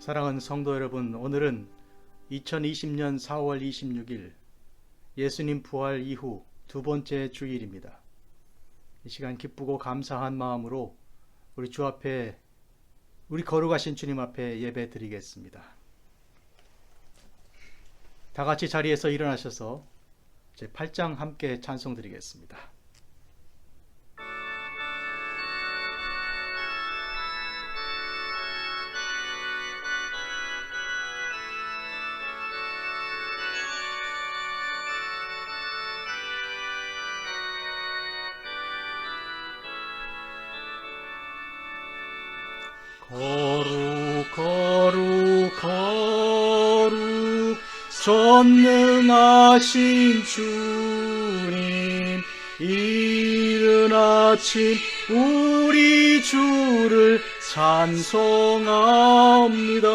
사랑하는 성도 여러분, 오늘은 2020년 4월 26일 예수님 부활 이후 두 번째 주일입니다. 이 시간 기쁘고 감사한 마음으로 우리 주 앞에, 우리 거룩하신 주님 앞에 예배 드리겠습니다. 다 같이 자리에서 일어나셔서 제 8장 함께 찬송 드리겠습니다. 거룩 거룩 거룩 전능하신 주님, 이른 아침 우리 주를 찬송합니다.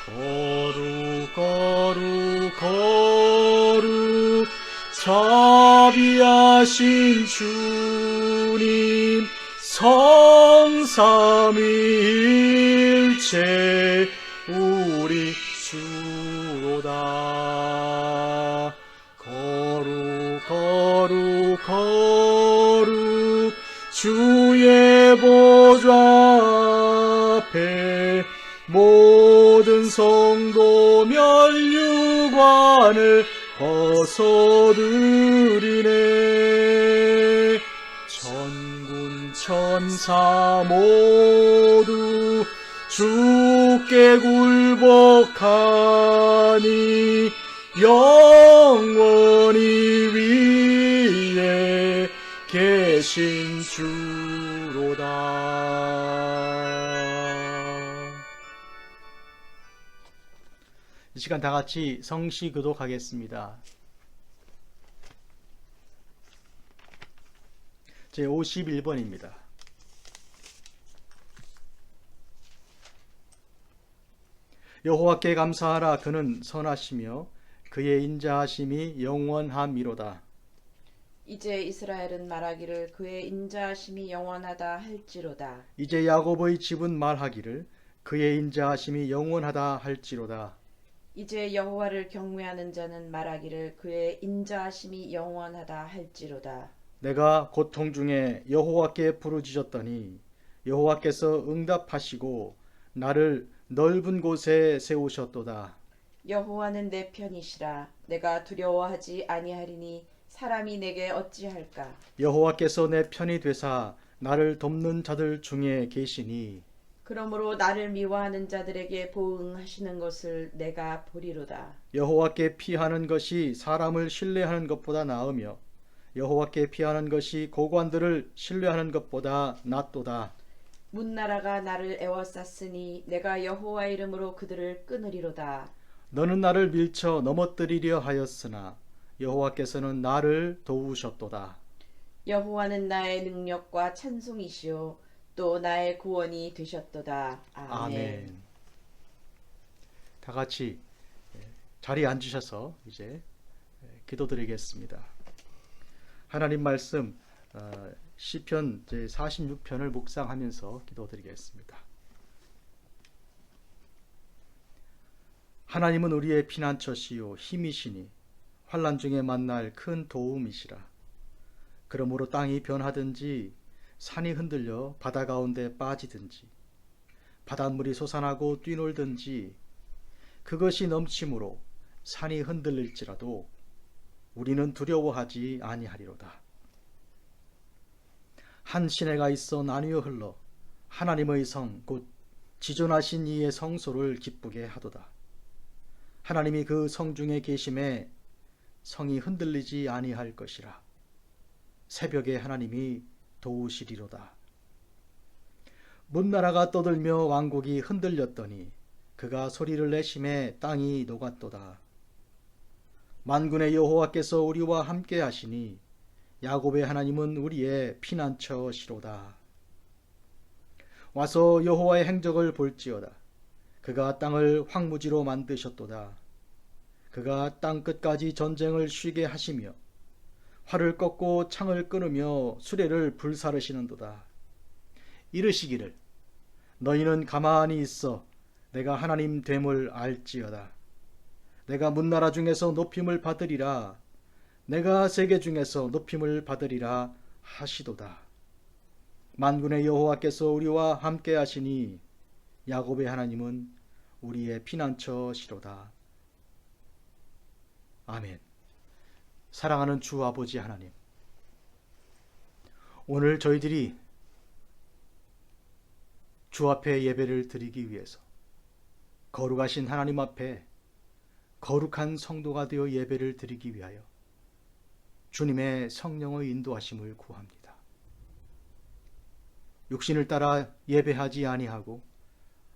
거룩 거룩 거룩 자비하신 주님, 성삼위일체 우리 주로다. 거룩 거룩 거룩 주의 보좌 앞에 모든 성도 면류관을 벗어드리네. 천군 천사 모두 주께 굴복하니 영원히 위에 계신 주로다. 이 시간 다 같이 성시 교독하겠습니다. 제 51번입니다. 여호와께 감사하라. 그는 선하시며 그의 인자하심이 영원함이로다. 이제 이스라엘은 말하기를 그의 인자하심이 영원하다 할지로다. 이제 야곱의 집은 말하기를 그의 인자하심이 영원하다 할지로다. 이제 여호와를 경외하는 자는 말하기를 그의 인자하심이 영원하다 할지로다. 내가 고통 중에 여호와께 부르짖었더니 여호와께서 응답하시고 나를 넓은 곳에 세우셨도다. 여호와는 내 편이시라. 내가 두려워하지 아니하리니 사람이 내게 어찌할까. 여호와께서 내 편이 되사 나를 돕는 자들 중에 계시니 그러므로 나를 미워하는 자들에게 보응하시는 것을 내가 보리로다. 여호와께 피하는 것이 사람을 신뢰하는 것보다 나으며 여호와께 피하는 것이 고관들을 신뢰하는 것보다 낫도다. 문나라가 나를 애워쌌으니 내가 여호와 이름으로 그들을 끊으리로다. 너는 나를 밀쳐 넘어뜨리려 하였으나 여호와께서는 나를 도우셨도다. 여호와는 나의 능력과 찬송이시오 또 나의 구원이 되셨도다. 아멘. 아멘. 다 같이 자리에 앉으셔서 이제 기도드리겠습니다. 하나님 말씀 시편 제 46편을 묵상하면서 기도드리겠습니다. 하나님은 우리의 피난처시요 힘이시니 환난 중에 만날 큰 도움이시라. 그러므로 땅이 변하든지 산이 흔들려 바다 가운데 빠지든지 바닷물이 솟아나고 뛰놀든지 그것이 넘침으로 산이 흔들릴지라도 우리는 두려워하지 아니하리로다. 한 시내가 있어 나뉘어 흘러 하나님의 성 곧 지존하신 이의 성소를 기쁘게 하도다. 하나님이 그 성 중에 계심에 성이 흔들리지 아니할 것이라. 새벽에 하나님이 도우시리로다. 문나라가 떠들며 왕국이 흔들렸더니 그가 소리를 내심에 땅이 녹았도다. 만군의 여호와께서 우리와 함께 하시니 야곱의 하나님은 우리의 피난처시로다. 와서 여호와의 행적을 볼지어다. 그가 땅을 황무지로 만드셨도다. 그가 땅 끝까지 전쟁을 쉬게 하시며 활을 꺾고 창을 끊으며 수레를 불사르시는도다. 이르시기를 너희는 가만히 있어 내가 하나님 됨을 알지어다. 내가 문나라 중에서 높임을 받으리라. 내가 세계 중에서 높임을 받으리라 하시도다. 만군의 여호와께서 우리와 함께 하시니 야곱의 하나님은 우리의 피난처시로다. 아멘. 사랑하는 주 아버지 하나님, 오늘 저희들이 주 앞에 예배를 드리기 위해서 거룩하신 하나님 앞에 거룩한 성도가 되어 예배를 드리기 위하여 주님의 성령의 인도하심을 구합니다. 육신을 따라 예배하지 아니하고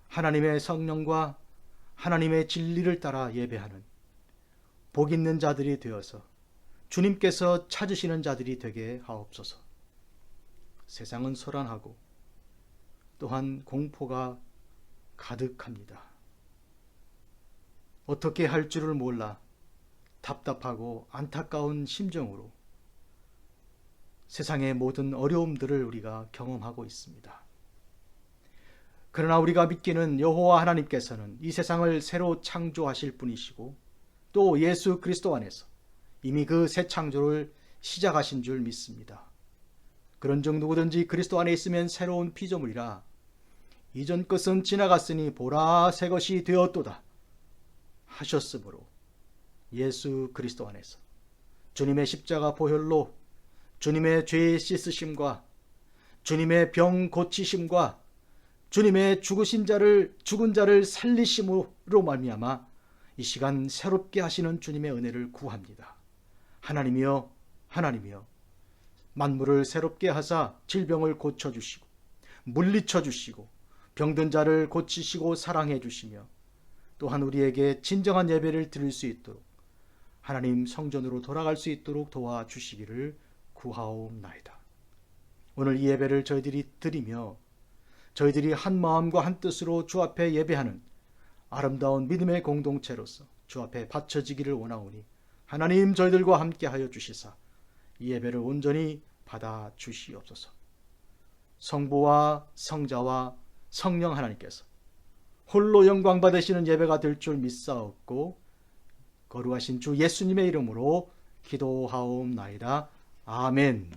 하나님의 성령과 하나님의 진리를 따라 예배하는 복 있는 자들이 되어서 주님께서 찾으시는 자들이 되게 하옵소서. 세상은 소란하고 또한 공포가 가득합니다. 어떻게 할 줄을 몰라 답답하고 안타까운 심정으로 세상의 모든 어려움들을 우리가 경험하고 있습니다. 그러나 우리가 믿기는 여호와 하나님께서는 이 세상을 새로 창조하실 분이시고 또 예수 그리스도 안에서 이미 그 새 창조를 시작하신 줄 믿습니다. 그런즉 누구든지 그리스도 안에 있으면 새로운 피조물이라 이전 것은 지나갔으니 보라 새 것이 되었도다 하셨으므로 예수 그리스도 안에서 주님의 십자가 보혈로 주님의 죄 씻으심과 주님의 병 고치심과 주님의 죽은 자를 살리심으로 말미암아 이 시간 새롭게 하시는 주님의 은혜를 구합니다. 하나님이여 만물을 새롭게 하사 질병을 고쳐주시고 물리쳐 주시고 병든 자를 고치시고 사랑해 주시며 또한 우리에게 진정한 예배를 드릴 수 있도록 하나님 성전으로 돌아갈 수 있도록 도와주시기를 구하옵나이다. 오늘 이 예배를 저희들이 드리며 저희들이 한 마음과 한 뜻으로 주 앞에 예배하는 아름다운 믿음의 공동체로서 주 앞에 바쳐지기를 원하오니 하나님 저희들과 함께 하여 주시사 이 예배를 온전히 받아 주시옵소서. 성부와 성자와 성령 하나님께서 홀로 영광 받으시는 예배가 될 줄 믿사옵고 거룩하신 주 예수님의 이름으로 기도하옵나이다. 아멘.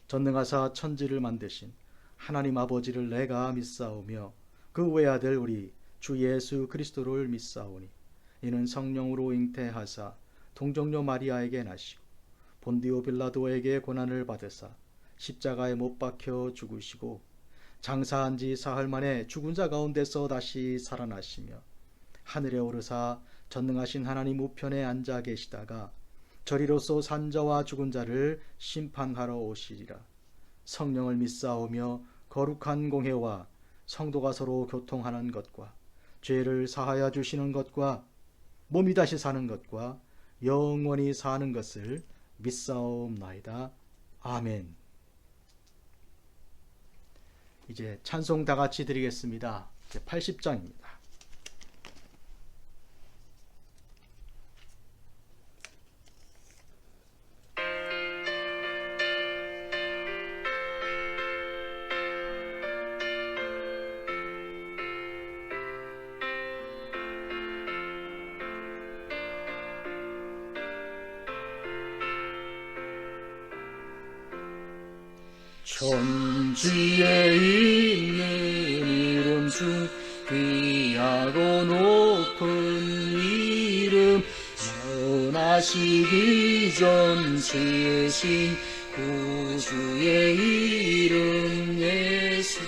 전능하사 천지를 만드신 하나님 아버지를 내가 믿사오며 그 외아들 우리 주 예수 그리스도를 믿사오니 이는 성령으로 잉태하사 동정녀 마리아에게 나시고 본디오 빌라도에게 고난을 받으사 십자가에 못 박혀 죽으시고 장사한 지 사흘 만에 죽은 자 가운데서 다시 살아나시며 하늘에 오르사 전능하신 하나님 우편에 앉아 계시다가 저리로서 산자와 죽은 자를 심판하러 오시리라. 성령을 믿사오며 거룩한 공회와 성도가 서로 교통하는 것과 죄를 사하여 주시는 것과 몸이 다시 사는 것과 영원히 사는 것을 믿사옵나이다. 아멘. 이제 찬송 다 같이 드리겠습니다. 이제 80장입니다. 천지에 있는 이름 중 귀하고 높은 이름 전하시기 전 지으신 구주의 이름 예수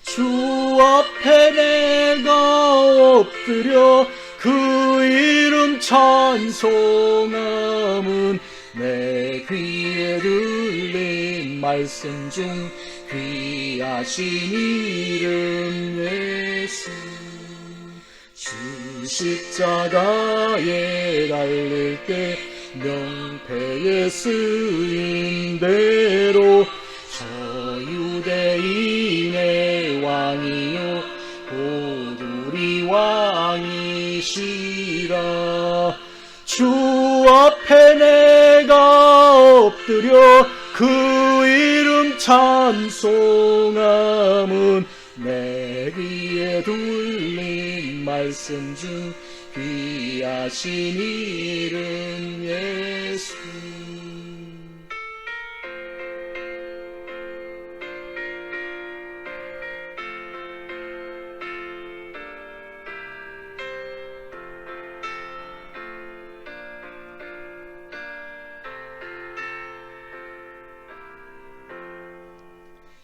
주 앞에 내가 엎드려 그 이름 찬송함은 내 귀에 들린 말씀 중 귀하신 이름 예수 주 십자가에 달릴 때 명패에 쓰인 대로 저 유대인의 왕이요 곧 우리 왕이시라 주 앞에 내가 엎드려 그 이름 찬송함은 내 귀에 들린 말씀 중 귀하신 이름 예수.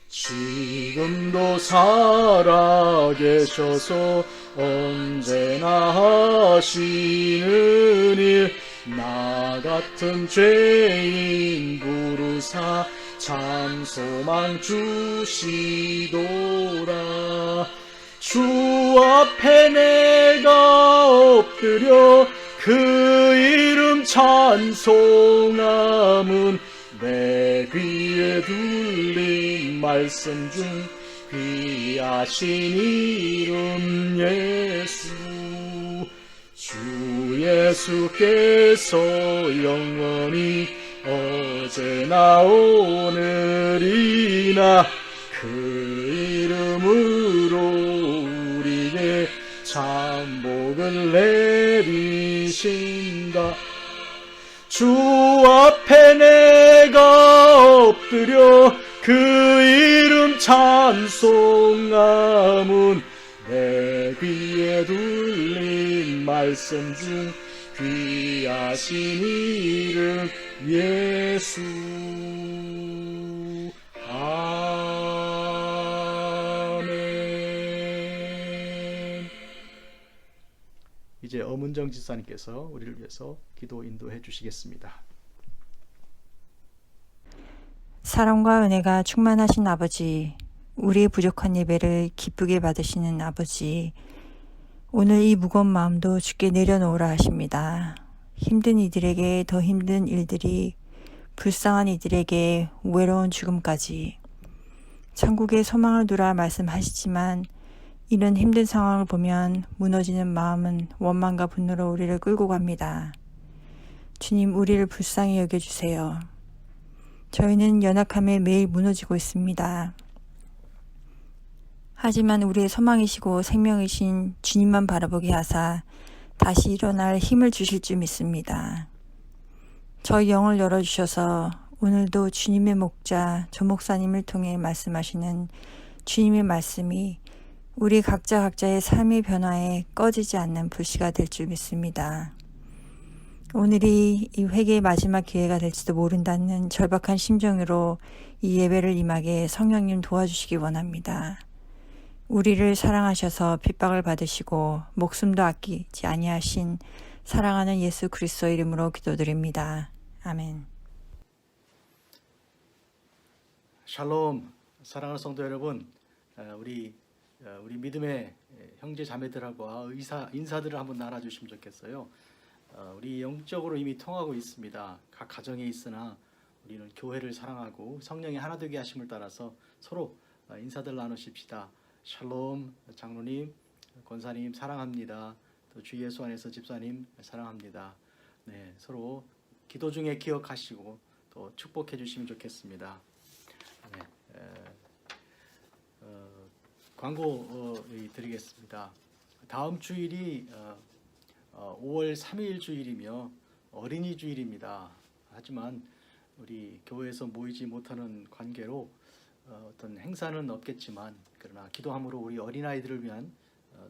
지금도 살아계셔서 언제나 하시는 일, 나 같은 죄인 부르사 참 소망 주시도다. 주 앞에 내가 엎드려 그 이름 찬송함은 내 귀에 들린 말씀 중 귀하신 이름 예수. 주 예수께서 영원히 어제나 오늘이나 그 이름으로 우리에게 참 복을 내리신다. 주 앞에 내가 엎드려 그 이름 찬송함은 내 귀에 들린 말씀 중 귀하신 이름 예수. 아멘. 이제 엄은정 집사님께서 우리를 위해서 기도 인도해 주시겠습니다. 사랑과 은혜가 충만하신 아버지, 우리의 부족한 예배를 기쁘게 받으시는 아버지, 오늘 이 무거운 마음도 주께 내려놓으라 하십니다. 힘든 이들에게 더 힘든 일들이, 불쌍한 이들에게 외로운 죽음까지 천국에 소망을 두라 말씀하시지만 이런 힘든 상황을 보면 무너지는 마음은 원망과 분노로 우리를 끌고 갑니다. 주님, 우리를 불쌍히 여겨주세요. 저희는 연약함에 매일 무너지고 있습니다. 하지만 우리의 소망이시고 생명이신 주님만 바라보게 하사 다시 일어날 힘을 주실 줄 믿습니다. 저희 영을 열어주셔서 오늘도 주님의 목자 조 목사님을 통해 말씀하시는 주님의 말씀이 우리 각자의 삶의 변화에 꺼지지 않는 불씨가 될 줄 믿습니다. 오늘이 이 회개의 마지막 기회가 될지도 모른다는 절박한 심정으로 이 예배를 임하게 성령님 도와주시기 원합니다. 우리를 사랑하셔서 핍박을 받으시고 목숨도 아끼지 아니하신 사랑하는 예수 그리스도 이름으로 기도드립니다. 아멘. 샬롬. 사랑하는 성도 여러분, 우리 믿음의 형제 자매들하고 인사들을 한번 나눠주시면 좋겠어요. 우리 영적으로 이미 통하고 있습니다. 각 가정에 있으나 우리는 교회를 사랑하고 성령의 하나 되게 하심을 따라서 서로 인사들 나누십시다. 샬롬 장로님, 권사님 사랑합니다. 또 주 예수 안에서 집사님 사랑합니다. 네, 서로 기도 중에 기억하시고 또 축복해 주시면 좋겠습니다. 네, 광고 드리겠습니다. 다음 주일이 5월 3일 주일이며 어린이 주일입니다. 하지만 우리 교회에서 모이지 못하는 관계로 어떤 행사는 없겠지만 그러나 기도함으로 우리 어린아이들을 위한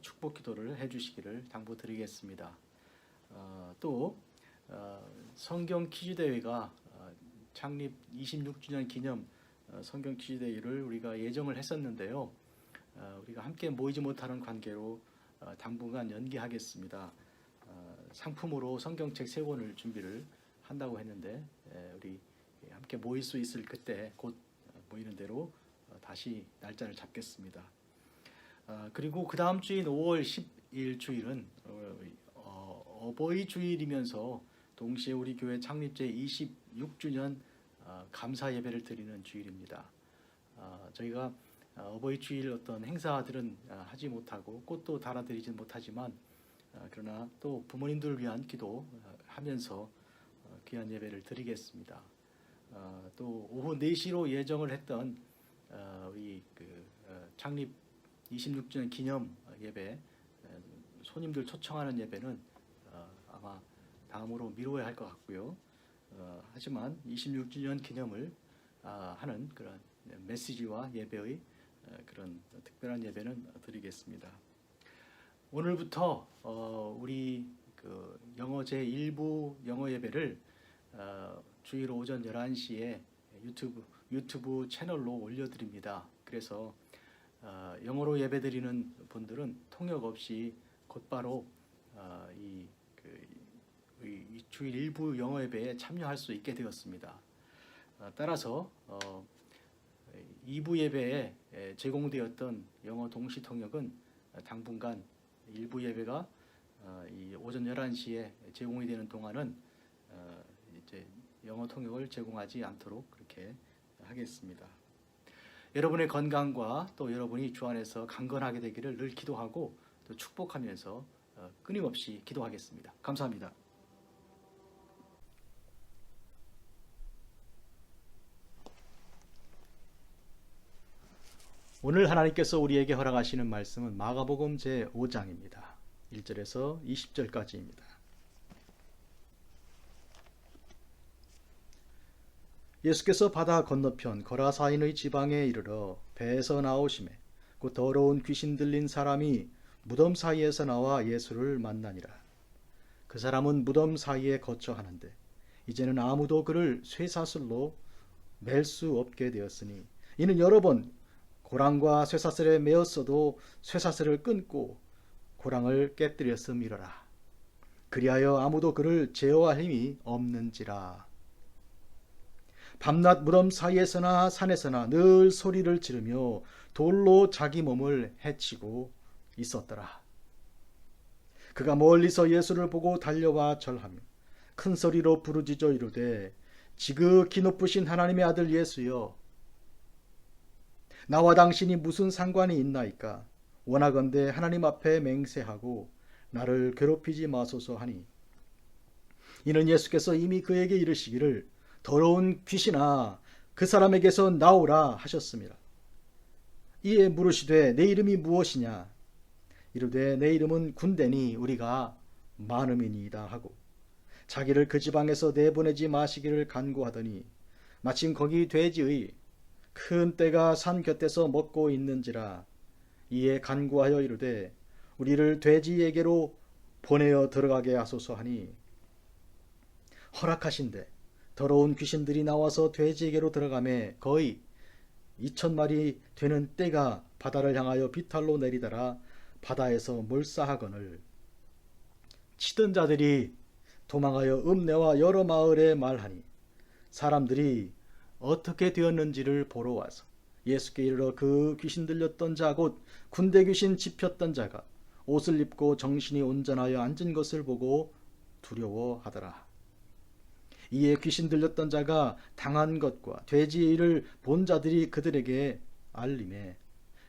축복 기도를 해주시기를 당부드리겠습니다. 또 성경 퀴즈 대회가 창립 26주년 기념 성경 퀴즈 대회를 우리가 예정을 했었는데요. 우리가 함께 모이지 못하는 관계로 당분간 연기하겠습니다. 상품으로 성경책 3권을 준비를 한다고 했는데 우리 함께 모일 수 있을 그때 곧 모이는 대로 다시 날짜를 잡겠습니다. 그리고 그 다음 주인 5월 10일 주일은 어버이 주일이면서 동시에 우리 교회 창립제 26주년 감사 예배를 드리는 주일입니다. 저희가 어버이 주일 어떤 행사들은 하지 못하고 꽃도 달아드리진 못하지만 그러나 또 부모님들을 위한 기도하면서 귀한 예배를 드리겠습니다. 또 오후 4시로 예정을 했던 우리 창립 26주년 기념 예배, 손님들 초청하는 예배는 아마 다음으로 미뤄야 할 것 같고요. 하지만 26주년 기념을 하는 그런 메시지와 예배의 그런 특별한 예배는 드리겠습니다. 오늘부터 우리 영어 제1부 영어 예배를 주일 오전 11시에 유튜브 채널로 올려드립니다. 그래서 영어로 예배드리는 분들은 통역 없이 곧바로 이 주일 1부 영어 예배에 참여할 수 있게 되었습니다. 따라서 2부 예배에 제공되었던 영어 동시 통역은 당분간 1부 예배가 이 오전 11시에 제공이 되는 동안은 이제 영어 통역을 제공하지 않도록 그렇게 하겠습니다. 여러분의 건강과 또 여러분이 주 안에서 강건하게 되기를 늘 기도하고 또 축복하면서 끊임없이 기도하겠습니다. 감사합니다. 오늘 하나님께서 우리에게 허락하시는 말씀은 마가복음 제5장입니다. 1절에서 20절까지입니다. 예수께서 바다 건너편 거라사인의 지방에 이르러 배에서 나오시매 곧 더러운 귀신 들린 사람이 무덤 사이에서 나와 예수를 만나니라. 그 사람은 무덤 사이에 거처하는데 이제는 아무도 그를 쇠사슬로 맬 수 없게 되었으니 이는 여러 번 고랑과 쇠사슬에 매었어도 쇠사슬을 끊고 고랑을 깨뜨렸음이러라. 그리하여 아무도 그를 제어할 힘이 없는지라. 밤낮 무덤 사이에서나 산에서나 늘 소리를 지르며 돌로 자기 몸을 해치고 있었더라. 그가 멀리서 예수를 보고 달려와 절하며 큰 소리로 부르짖어 이르되 지극히 높으신 하나님의 아들 예수여, 나와 당신이 무슨 상관이 있나이까? 원하건대 하나님 앞에 맹세하고 나를 괴롭히지 마소서 하니, 이는 예수께서 이미 그에게 이르시기를 더러운 귀신아 그 사람에게서 나오라 하셨습니다. 이에 물으시되 내 이름이 무엇이냐? 이르되 내 이름은 군대니 우리가 많음이니이다 하고 자기를 그 지방에서 내보내지 마시기를 간구하더니 마침 거기 돼지의 큰 떼가 산 곁에서 먹고 있는지라. 이에 간구하여 이르되 우리를 돼지에게로 보내어 들어가게 하소서 하니 허락하신대 더러운 귀신들이 나와서 돼지에게로 들어가매 거의 2,000마리 되는 떼가 바다를 향하여 비탈로 내리다라 바다에서 몰사하거늘 치던 자들이 도망하여 읍내와 여러 마을에 말하니 사람들이 어떻게 되었는지를 보러 와서 예수께 이르러 그 귀신 들렸던 자 곧 군대 귀신 집혔던 자가 옷을 입고 정신이 온전하여 앉은 것을 보고 두려워하더라. 이에 귀신 들렸던 자가 당한 것과 돼지의 일을 본 자들이 그들에게 알림해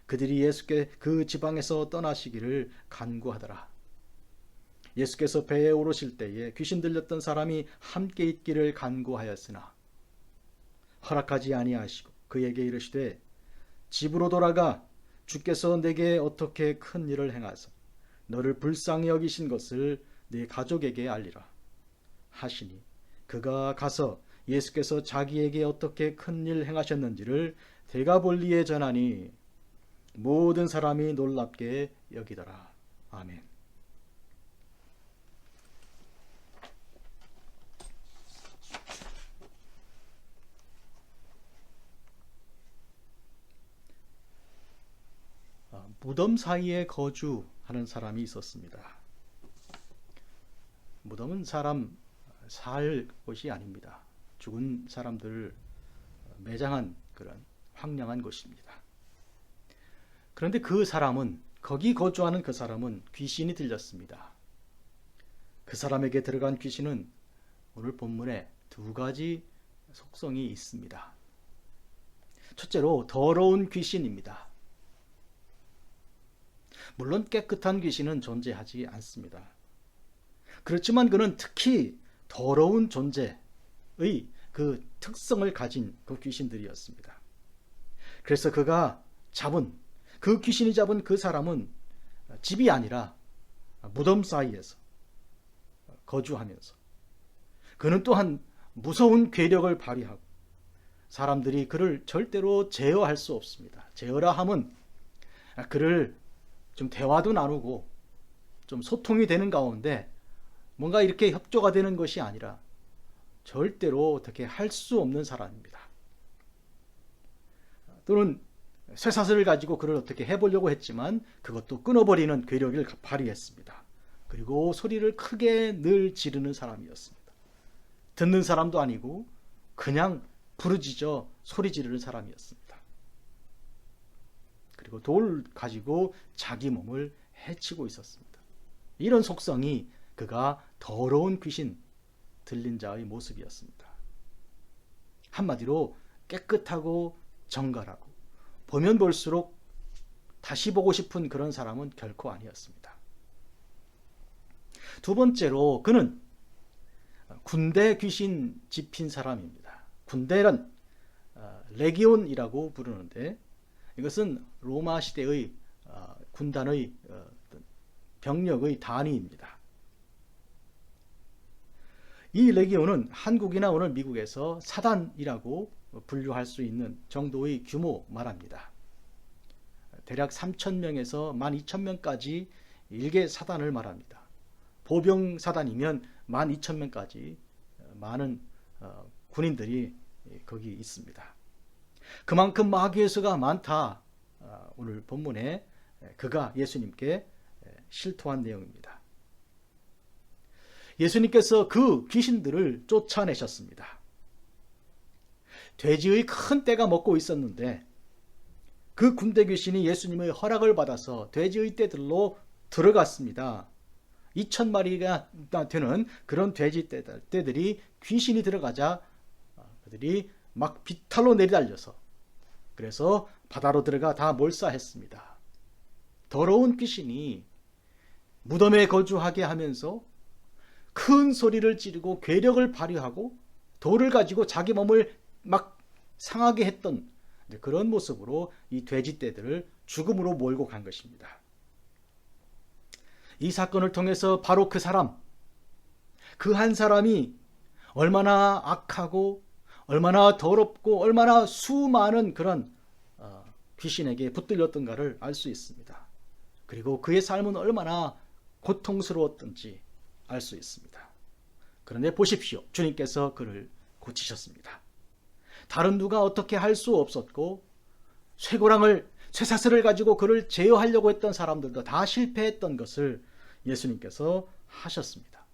그들이 예수께 그 지방에서 떠나시기를 간구하더라. 예수께서 배에 오르실 때에 귀신 들렸던 사람이 함께 있기를 간구하였으나 허락하지 아니하시고 그에게 이르시되 집으로 돌아가 주께서 내게 어떻게 큰 일을 행하사 너를 불쌍히 여기신 것을 네 가족에게 알리라 하시니 그가 가서 예수께서 자기에게 어떻게 큰 일 행하셨는지를 데가볼리에 전하니 모든 사람이 놀랍게 여기더라. 아멘. 무덤 사이에 거주하는 사람이 있었습니다. 무덤은 사람 살 곳이 아닙니다. 죽은 사람들을 매장한 그런 황량한 곳입니다. 그런데 거기 거주하는 그 사람은 귀신이 들렸습니다. 그 사람에게 들어간 귀신은 오늘 본문에 두 가지 속성이 있습니다. 첫째로 더러운 귀신입니다. 물론 깨끗한 귀신은 존재하지 않습니다. 그렇지만 그는 특히 더러운 존재의 그 특성을 가진 그 귀신들이었습니다. 그래서 그 귀신이 잡은 그 사람은 집이 아니라 무덤 사이에서 거주하면서 그는 또한 무서운 괴력을 발휘하고 사람들이 그를 절대로 제어할 수 없습니다. 제어라 함은 그를 좀 대화도 나누고 좀 소통이 되는 가운데 뭔가 이렇게 협조가 되는 것이 아니라 절대로 어떻게 할 수 없는 사람입니다. 또는 쇠사슬을 가지고 그를 어떻게 해보려고 했지만 그것도 끊어버리는 괴력을 발휘했습니다. 그리고 소리를 크게 늘 지르는 사람이었습니다. 듣는 사람도 아니고 그냥 부르짖어 소리 지르는 사람이었습니다. 그리고 돌 가지고 자기 몸을 해치고 있었습니다. 이런 속성이 그가 더러운 귀신 들린 자의 모습이었습니다. 한마디로 깨끗하고 정갈하고 보면 볼수록 다시 보고 싶은 그런 사람은 결코 아니었습니다. 두 번째로 그는 군대 귀신 집힌 사람입니다. 군대란 레기온이라고 부르는데 이것은 로마 시대의 군단의 병력의 단위입니다. 이 레기온은 한국이나 오늘 미국에서 사단이라고 분류할 수 있는 정도의 규모 말합니다. 대략 3,000명에서 12,000명까지 일개 사단을 말합니다. 보병 사단이면 12,000명까지 많은 군인들이 거기 있습니다. 그만큼 마귀의 수가 많다. 오늘 본문에 그가 예수님께 실토한 내용입니다. 예수님께서 그 귀신들을 쫓아내셨습니다. 돼지의 큰 떼가 먹고 있었는데 그 군대 귀신이 예수님의 허락을 받아서 돼지의 떼들로 들어갔습니다. 2,000마리가 되는 그런 돼지 떼들이 귀신이 들어가자 그들이 막 비탈로 내리달려서 그래서 바다로 들어가 다 몰사했습니다. 더러운 귀신이 무덤에 거주하게 하면서 큰 소리를 지르고 괴력을 발휘하고 돌을 가지고 자기 몸을 막 상하게 했던 그런 모습으로 이 돼지떼들을 죽음으로 몰고 간 것입니다. 이 사건을 통해서 바로 그 한 사람이 얼마나 악하고 얼마나 더럽고 얼마나 수많은 그런 귀신에게 붙들렸던가를 알 수 있습니다. 그리고 그의 삶은 얼마나 고통스러웠던지 알 수 있습니다. 그런데 보십시오. 주님께서 그를 고치셨습니다. 다른 누가 어떻게 할 수 없었고 쇠사슬을 가지고 그를 제어하려고 했던 사람들도 다 실패했던 것을 예수님께서 하셨습니다.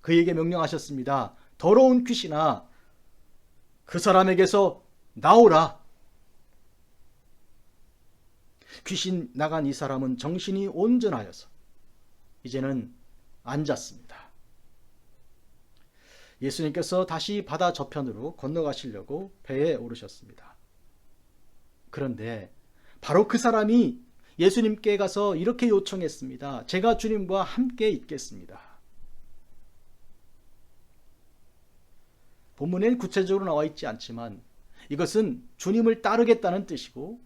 그에게 명령하셨습니다. 더러운 귀신아, 그 사람에게서 나오라. 귀신 나간 이 사람은 정신이 온전하여서 이제는 앉았습니다. 예수님께서 다시 바다 저편으로 건너가시려고 배에 오르셨습니다. 그런데 바로 그 사람이 예수님께 가서 이렇게 요청했습니다. 제가 주님과 함께 있겠습니다. 본문엔 구체적으로 나와 있지 않지만 이것은 주님을 따르겠다는 뜻이고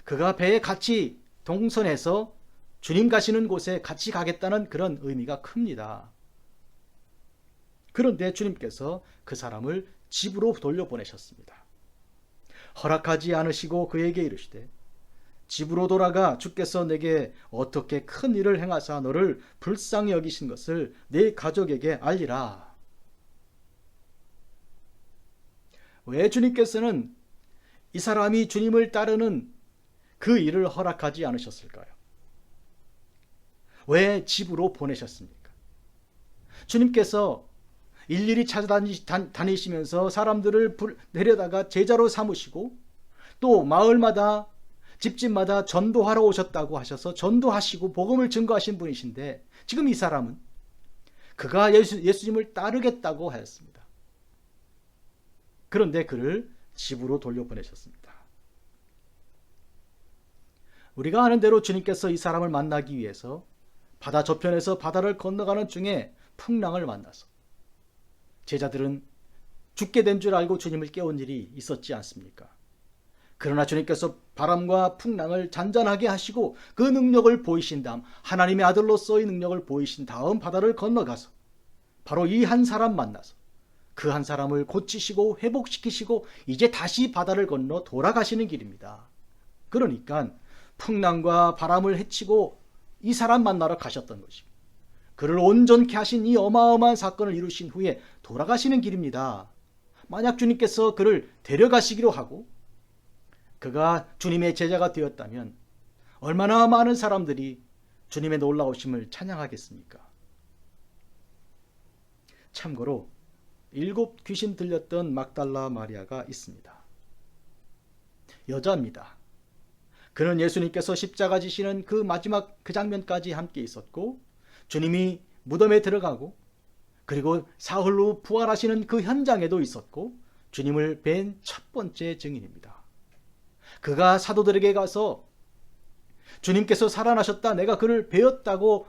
그가 배에 같이 동선해서 주님 가시는 곳에 같이 가겠다는 그런 의미가 큽니다. 그런데 주님께서 그 사람을 집으로 돌려보내셨습니다. 허락하지 않으시고 그에게 이르시되 집으로 돌아가 주께서 내게 어떻게 큰 일을 행하사 너를 불쌍히 여기신 것을 네 가족에게 알리라. 왜 주님께서는 이 사람이 주님을 따르는 그 일을 허락하지 않으셨을까요? 왜 집으로 보내셨습니까? 주님께서 일일이 찾아다니시면서 사람들을 데려다가 제자로 삼으시고 또 마을마다 집집마다 전도하러 오셨다고 하셔서 전도하시고 복음을 증거하신 분이신데 지금 이 사람은 그가 예수님을 따르겠다고 하였습니다. 그런데 그를 집으로 돌려보내셨습니다. 우리가 아는 대로 주님께서 이 사람을 만나기 위해서 바다 저편에서 바다를 건너가는 중에 풍랑을 만나서 제자들은 죽게 된 줄 알고 주님을 깨운 일이 있었지 않습니까? 그러나 주님께서 바람과 풍랑을 잔잔하게 하시고 그 능력을 보이신 다음, 하나님의 아들로서의 능력을 보이신 다음 바다를 건너가서 바로 이 한 사람 만나서 그 한 사람을 고치시고 회복시키시고 이제 다시 바다를 건너 돌아가시는 길입니다. 그러니까 풍랑과 바람을 헤치고 이 사람 만나러 가셨던 것이고, 그를 온전케 하신 이 어마어마한 사건을 이루신 후에 돌아가시는 길입니다. 만약 주님께서 그를 데려가시기로 하고 그가 주님의 제자가 되었다면 얼마나 많은 사람들이 주님의 놀라우심을 찬양하겠습니까? 참고로 7 귀신 들렸던 막달라 마리아가 있습니다. 여자입니다. 그는 예수님께서 십자가 지시는 그 마지막 그 장면까지 함께 있었고, 주님이 무덤에 들어가고 그리고 사흘 후 부활하시는 그 현장에도 있었고, 주님을 뵌 첫 번째 증인입니다. 그가 사도들에게 가서 주님께서 살아나셨다, 내가 그를 뵈었다고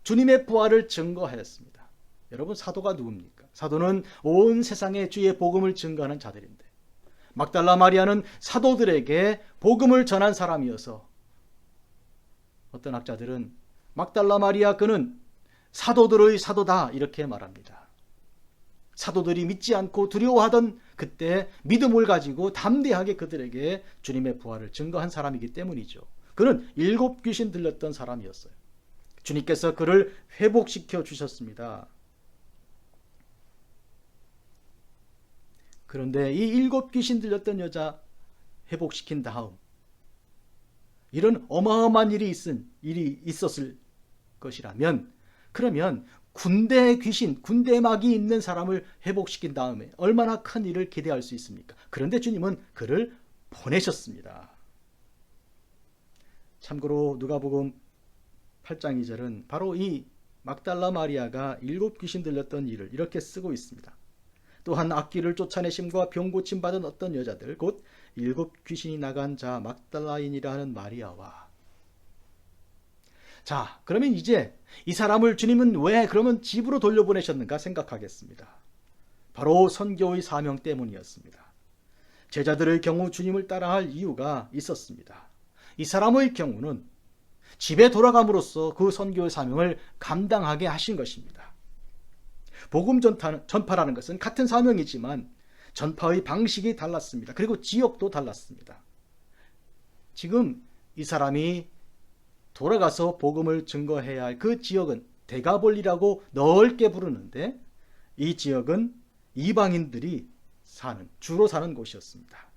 주님의 부활을 증거하였습니다. 여러분, 사도가 누굽니까? 사도는 온 세상에 주의 복음을 증거하는 자들인데, 막달라 마리아는 사도들에게 복음을 전한 사람이어서 어떤 학자들은 막달라 마리아 그는 사도들의 사도다 이렇게 말합니다. 사도들이 믿지 않고 두려워하던 그때 믿음을 가지고 담대하게 그들에게 주님의 부활을 증거한 사람이기 때문이죠. 그는 7 귀신 들렸던 사람이었어요. 주님께서 그를 회복시켜 주셨습니다. 그런데 이 7 귀신 들렸던 여자 회복시킨 다음 이런 어마어마한 일이 있었을 것이라면, 그러면 군대 귀신, 군대 막이 있는 사람을 회복시킨 다음에 얼마나 큰 일을 기대할 수 있습니까? 그런데 주님은 그를 보내셨습니다. 참고로 누가복음 8장 2절은 바로 이 막달라 마리아가 7 귀신 들렸던 일을 이렇게 쓰고 있습니다. 또한 악귀를 쫓아내심과 병 고침 받은 어떤 여자들, 곧 7 귀신이 나간 자 막달라인이라 하는 마리아와. 자, 그러면 이제 이 사람을 주님은 왜 그러면 집으로 돌려보내셨는가 생각하겠습니다. 바로 선교의 사명 때문이었습니다. 제자들의 경우 주님을 따라할 이유가 있었습니다. 이 사람의 경우는 집에 돌아감으로써 그 선교의 사명을 감당하게 하신 것입니다. 복음 전파라는 것은 같은 사명이지만 전파의 방식이 달랐습니다. 그리고 지역도 달랐습니다. 지금 이 사람이 돌아가서 복음을 증거해야 할 그 지역은 데가볼리라고 넓게 부르는데, 이 지역은 이방인들이 주로 사는 곳이었습니다.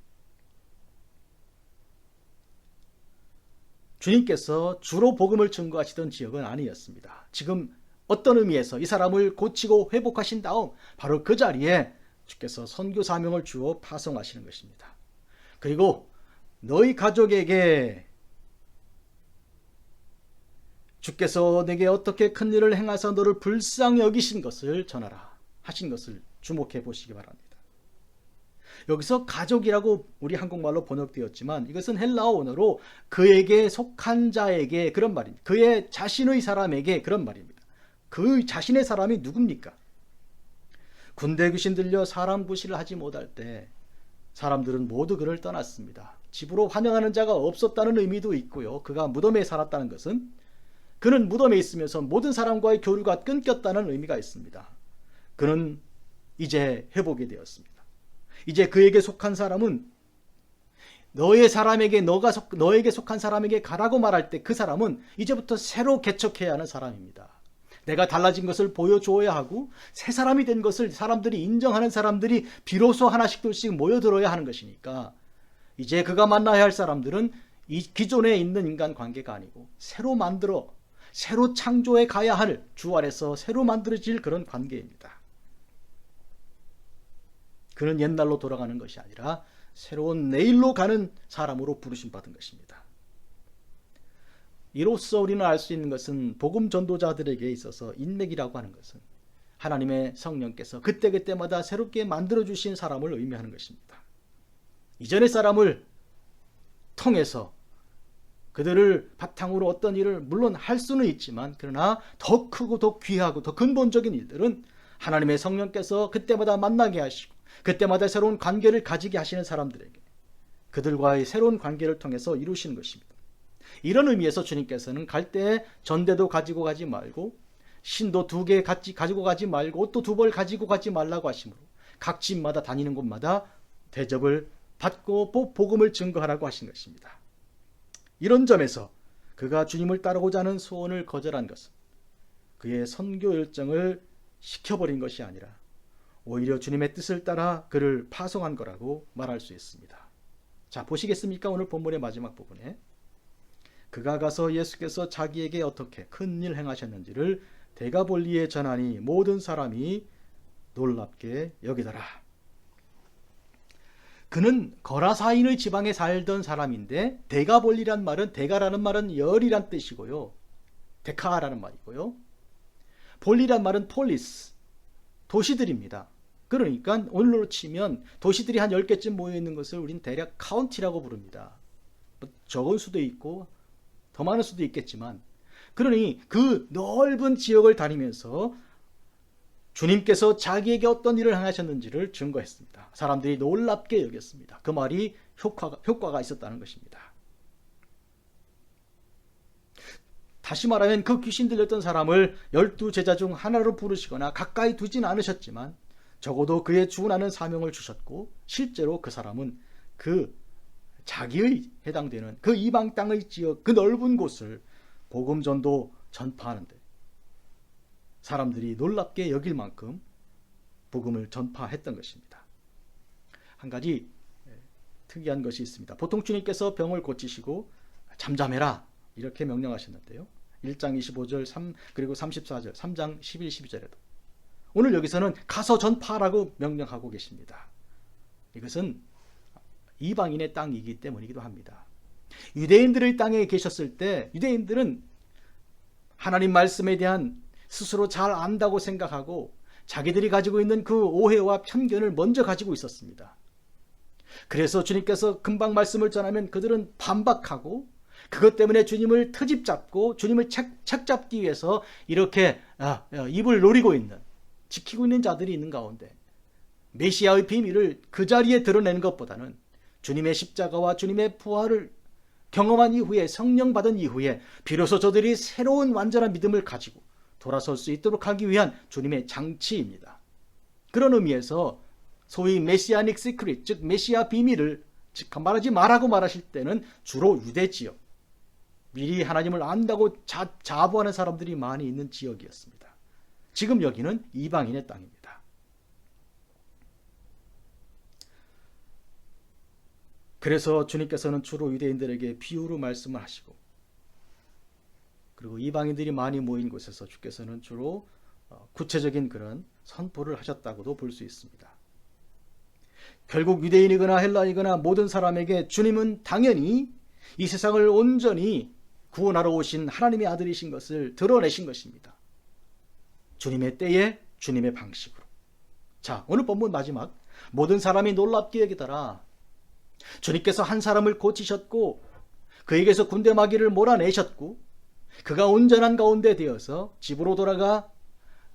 주님께서 주로 복음을 증거하시던 지역은 아니었습니다. 지금 어떤 의미에서 이 사람을 고치고 회복하신 다음 바로 그 자리에 주께서 선교 사명을 주어 파송하시는 것입니다. 그리고 너희 가족에게 주께서 내게 어떻게 큰 일을 행하사 너를 불쌍히 여기신 것을 전하라 하신 것을 주목해 보시기 바랍니다. 여기서 가족이라고 우리 한국말로 번역되었지만 이것은 헬라어 원어로 그에게 속한 자에게 그런 말입니다. 그의 자신의 사람에게 그런 말입니다. 그 자신의 사람이 누굽니까? 군대 귀신 들려 사람 구실을 하지 못할 때 사람들은 모두 그를 떠났습니다. 집으로 환영하는 자가 없었다는 의미도 있고요. 그가 무덤에 살았다는 것은 그는 무덤에 있으면서 모든 사람과의 교류가 끊겼다는 의미가 있습니다. 그는 이제 회복이 되었습니다. 이제 그에게 속한 사람은 너에게 속한 사람에게 가라고 말할 때 그 사람은 이제부터 새로 개척해야 하는 사람입니다. 내가 달라진 것을 보여주어야 하고 새 사람이 된 것을 사람들이 인정하는 사람들이 비로소 하나씩 둘씩 모여들어야 하는 것이니까 이제 그가 만나야 할 사람들은 이 기존에 있는 인간 관계가 아니고 새로 창조해 가야 할 주 아래서 새로 만들어질 그런 관계입니다. 그는 옛날로 돌아가는 것이 아니라 새로운 내일로 가는 사람으로 부르심받은 것입니다. 이로써 우리는 알 수 있는 것은 복음 전도자들에게 있어서 인맥이라고 하는 것은 하나님의 성령께서 그때그때마다 새롭게 만들어주신 사람을 의미하는 것입니다. 이전의 사람을 통해서 그들을 바탕으로 어떤 일을 물론 할 수는 있지만 그러나 더 크고 더 귀하고 더 근본적인 일들은 하나님의 성령께서 그때마다 만나게 하시고 그때마다 새로운 관계를 가지게 하시는 사람들에게 그들과의 새로운 관계를 통해서 이루시는 것입니다. 이런 의미에서 주님께서는 갈 때 전대도 가지고 가지 말고 신도 2개 가지고 가지 말고 옷도 2벌 가지고 가지 말라고 하시므로 각 집마다 다니는 곳마다 대접을 받고 복음을 증거하라고 하신 것입니다. 이런 점에서 그가 주님을 따르고자 하는 소원을 거절한 것은 그의 선교 열정을 식혀버린 것이 아니라 오히려 주님의 뜻을 따라 그를 파송한 거라고 말할 수 있습니다. 자, 보시겠습니까? 오늘 본문의 마지막 부분에 그가 가서 예수께서 자기에게 어떻게 큰 일 행하셨는지를 데가볼리에 전하니 모든 사람이 놀랍게 여기더라. 그는 거라사인의 지방에 살던 사람인데 데가볼리란 말은 데가라는 말은 열이란 뜻이고요. 데카라는 말이고요. 볼리란 말은 폴리스, 도시들입니다. 그러니까 오늘로 치면 도시들이 한 10개쯤 모여있는 것을 우린 대략 카운티라고 부릅니다. 적을 수도 있고 더 많을 수도 있겠지만, 그러니 그 넓은 지역을 다니면서 주님께서 자기에게 어떤 일을 행하셨는지를 증거했습니다. 사람들이 놀랍게 여겼습니다. 그 말이 효과가 있었다는 것입니다. 다시 말하면 그 귀신 들렸던 사람을 12제자 중 하나로 부르시거나 가까이 두진 않으셨지만 적어도 그에 준하는 사명을 주셨고, 실제로 그 사람은 그 자기의 해당되는 그 이방 땅의 지역, 그 넓은 곳을 복음 전도 전파하는데 사람들이 놀랍게 여길 만큼 복음을 전파했던 것입니다. 한 가지 특이한 것이 있습니다. 보통 주님께서 병을 고치시고 잠잠해라 이렇게 명령하셨는데요. 1장 25절 그리고 34절 3장 11, 12절에도 오늘 여기서는 가서 전파하라고 명령하고 계십니다. 이것은 이방인의 땅이기 때문이기도 합니다. 유대인들의 땅에 계셨을 때 유대인들은 하나님 말씀에 대한 스스로 잘 안다고 생각하고 자기들이 가지고 있는 그 오해와 편견을 먼저 가지고 있었습니다. 그래서 주님께서 금방 말씀을 전하면 그들은 반박하고 그것 때문에 주님을 트집 잡고 주님을 책 잡기 위해서 이렇게 입을 노리고 있는, 지키고 있는 자들이 있는 가운데 메시아의 비밀을 그 자리에 드러내는 것보다는 주님의 십자가와 주님의 부활을 경험한 이후에, 성령 받은 이후에 비로소 저들이 새로운 완전한 믿음을 가지고 돌아설 수 있도록 하기 위한 주님의 장치입니다. 그런 의미에서 소위 메시아닉 시크릿, 즉 메시아 비밀을 말하지 말라고 말하실 때는 주로 유대 지역, 미리 하나님을 안다고 자부하는 사람들이 많이 있는 지역이었습니다. 지금 여기는 이방인의 땅입니다. 그래서 주님께서는 주로 유대인들에게 비유로 말씀을 하시고, 그리고 이방인들이 많이 모인 곳에서 주께서는 주로 구체적인 그런 선포를 하셨다고도 볼 수 있습니다. 결국 유대인이거나 헬라이거나 모든 사람에게 주님은 당연히 이 세상을 온전히 구원하러 오신 하나님의 아들이신 것을 드러내신 것입니다. 주님의 때에 주님의 방식으로. 자, 오늘 본문 마지막, 모든 사람이 놀랍게 여기더라. 주님께서 한 사람을 고치셨고 그에게서 군대 마귀를 몰아내셨고 그가 온전한 가운데 되어서 집으로 돌아가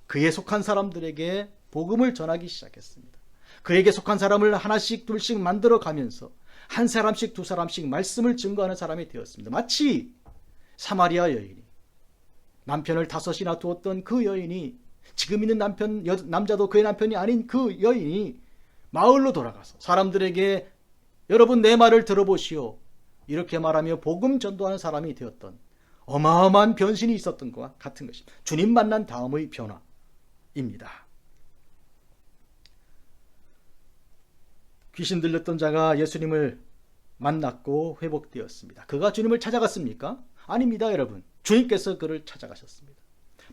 그에 속한 사람들에게 복음을 전하기 시작했습니다. 그에게 속한 사람을 하나씩 둘씩 만들어 가면서 한 사람씩 두 사람씩 말씀을 증거하는 사람이 되었습니다. 마치 사마리아 여인이 남편을 5이나 두었던 그 여인이, 지금 있는 남자도 그의 남편이 아닌 그 여인이 마을로 돌아가서 사람들에게 여러분 내 말을 들어보시오 이렇게 말하며 복음 전도하는 사람이 되었던 어마어마한 변신이 있었던 것과 같은 것입니다. 주님 만난 다음의 변화입니다. 귀신 들렸던 자가 예수님을 만났고 회복되었습니다. 그가 주님을 찾아갔습니까? 아닙니다, 여러분. 주님께서 그를 찾아가셨습니다.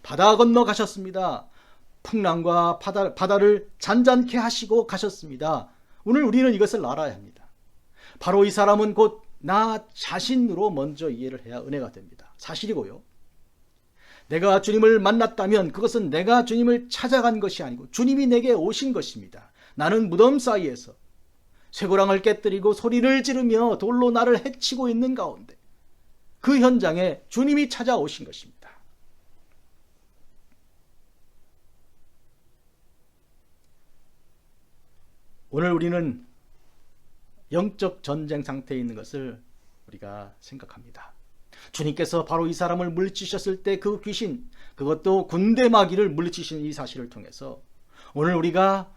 바다 건너 가셨습니다. 풍랑과 바다를 잔잔케 하시고 가셨습니다. 오늘 우리는 이것을 알아야 합니다. 바로 이 사람은 곧 나 자신으로 먼저 이해를 해야 은혜가 됩니다. 사실이고요. 내가 주님을 만났다면 그것은 내가 주님을 찾아간 것이 아니고 주님이 내게 오신 것입니다. 나는 무덤 사이에서 쇠고랑을 깨뜨리고 소리를 지르며 돌로 나를 해치고 있는 가운데 그 현장에 주님이 찾아오신 것입니다. 오늘 우리는 영적 전쟁 상태에 있는 것을 우리가 생각합니다. 주님께서 바로 이 사람을 물리치셨을 때 그 귀신, 그것도 군대 마귀를 물리치신 이 사실을 통해서 오늘 우리가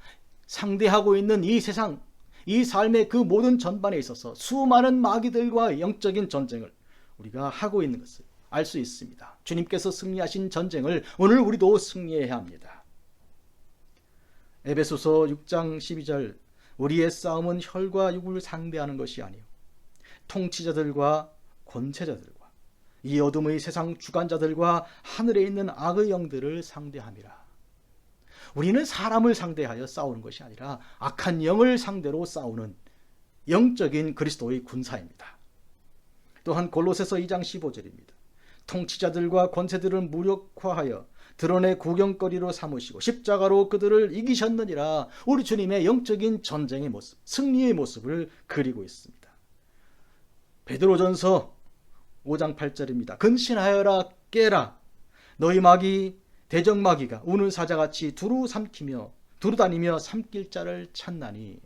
상대하고 있는 이 세상, 이 삶의 그 모든 전반에 있어서 수많은 마귀들과 영적인 전쟁을 우리가 하고 있는 것을 알 수 있습니다. 주님께서 승리하신 전쟁을 오늘 우리도 승리해야 합니다. 에베소서 6장 12절, 우리의 싸움은 혈과 육을 상대하는 것이 아니요 통치자들과 권세자들과 이 어둠의 세상 주관자들과 하늘에 있는 악의 영들을 상대함이라. 우리는 사람을 상대하여 싸우는 것이 아니라 악한 영을 상대로 싸우는 영적인 그리스도의 군사입니다. 또한 골로새서 2장 15절입니다. 통치자들과 권세들을 무력화하여 드러내 구경거리로 삼으시고 십자가로 그들을 이기셨느니라. 우리 주님의 영적인 전쟁의 모습, 승리의 모습을 그리고 있습니다. 베드로전서 5장 8절입니다. 근신하여라 깨라. 너희 마귀 대적 마귀가 우는 사자같이 두루 다니며 삼킬 자를 찾나니.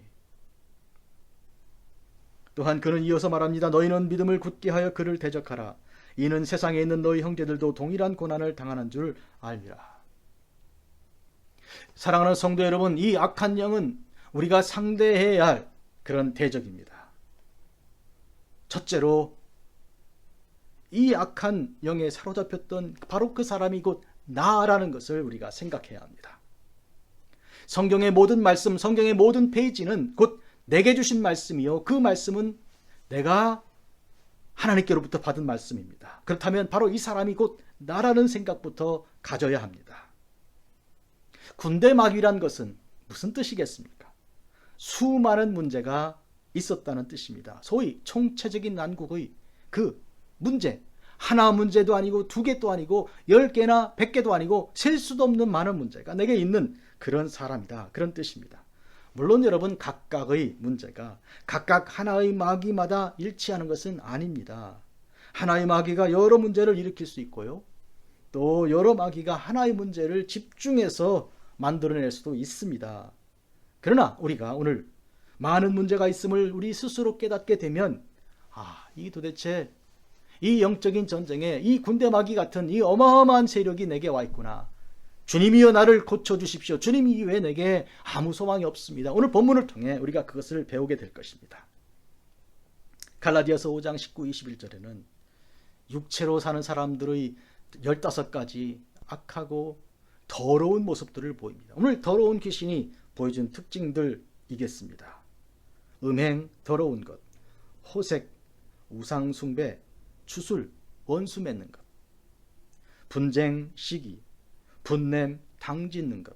또한 그는 이어서 말합니다. 너희는 믿음을 굳게 하여 그를 대적하라. 이는 세상에 있는 너희 형제들도 동일한 고난을 당하는 줄 알미라. 사랑하는 성도 여러분, 이 악한 영은 우리가 상대해야 할 그런 대적입니다. 첫째로 이 악한 영에 사로잡혔던 바로 그 사람이 곧 나라는 것을 우리가 생각해야 합니다. 성경의 모든 말씀, 성경의 모든 페이지는 곧 내게 주신 말씀이요, 그 말씀은 내가 하나님께로부터 받은 말씀입니다. 그렇다면 바로 이 사람이 곧 나라는 생각부터 가져야 합니다. 군대 마귀란 것은 무슨 뜻이겠습니까? 수많은 문제가 있었다는 뜻입니다. 소위 총체적인 난국의 그 문제, 하나 문제도 아니고 두 개도 아니고 10개나 100개도 아니고 셀 수도 없는 많은 문제가 내게 있는 그런 사람이다, 그런 뜻입니다. 물론 여러분, 각각의 문제가 각각 하나의 마귀마다 일치하는 것은 아닙니다. 하나의 마귀가 여러 문제를 일으킬 수 있고요, 또 여러 마귀가 하나의 문제를 집중해서 만들어낼 수도 있습니다. 그러나 우리가 오늘 많은 문제가 있음을 우리 스스로 깨닫게 되면, 이 도대체 이 영적인 전쟁에 이 군대 마귀 같은 이 어마어마한 세력이 내게 와 있구나. 주님이여 나를 고쳐주십시오. 주님 이외에 내게 아무 소망이 없습니다. 오늘 본문을 통해 우리가 그것을 배우게 될 것입니다. 갈라디아서 5장 19, 21절에는 육체로 사는 사람들의 15가지 악하고 더러운 모습들을 보입니다. 오늘 더러운 귀신이 보여준 특징들이겠습니다. 음행, 더러운 것, 호색, 우상 숭배, 추술, 원수 맺는 것, 분쟁, 시기, 분냄, 당 짓는 것,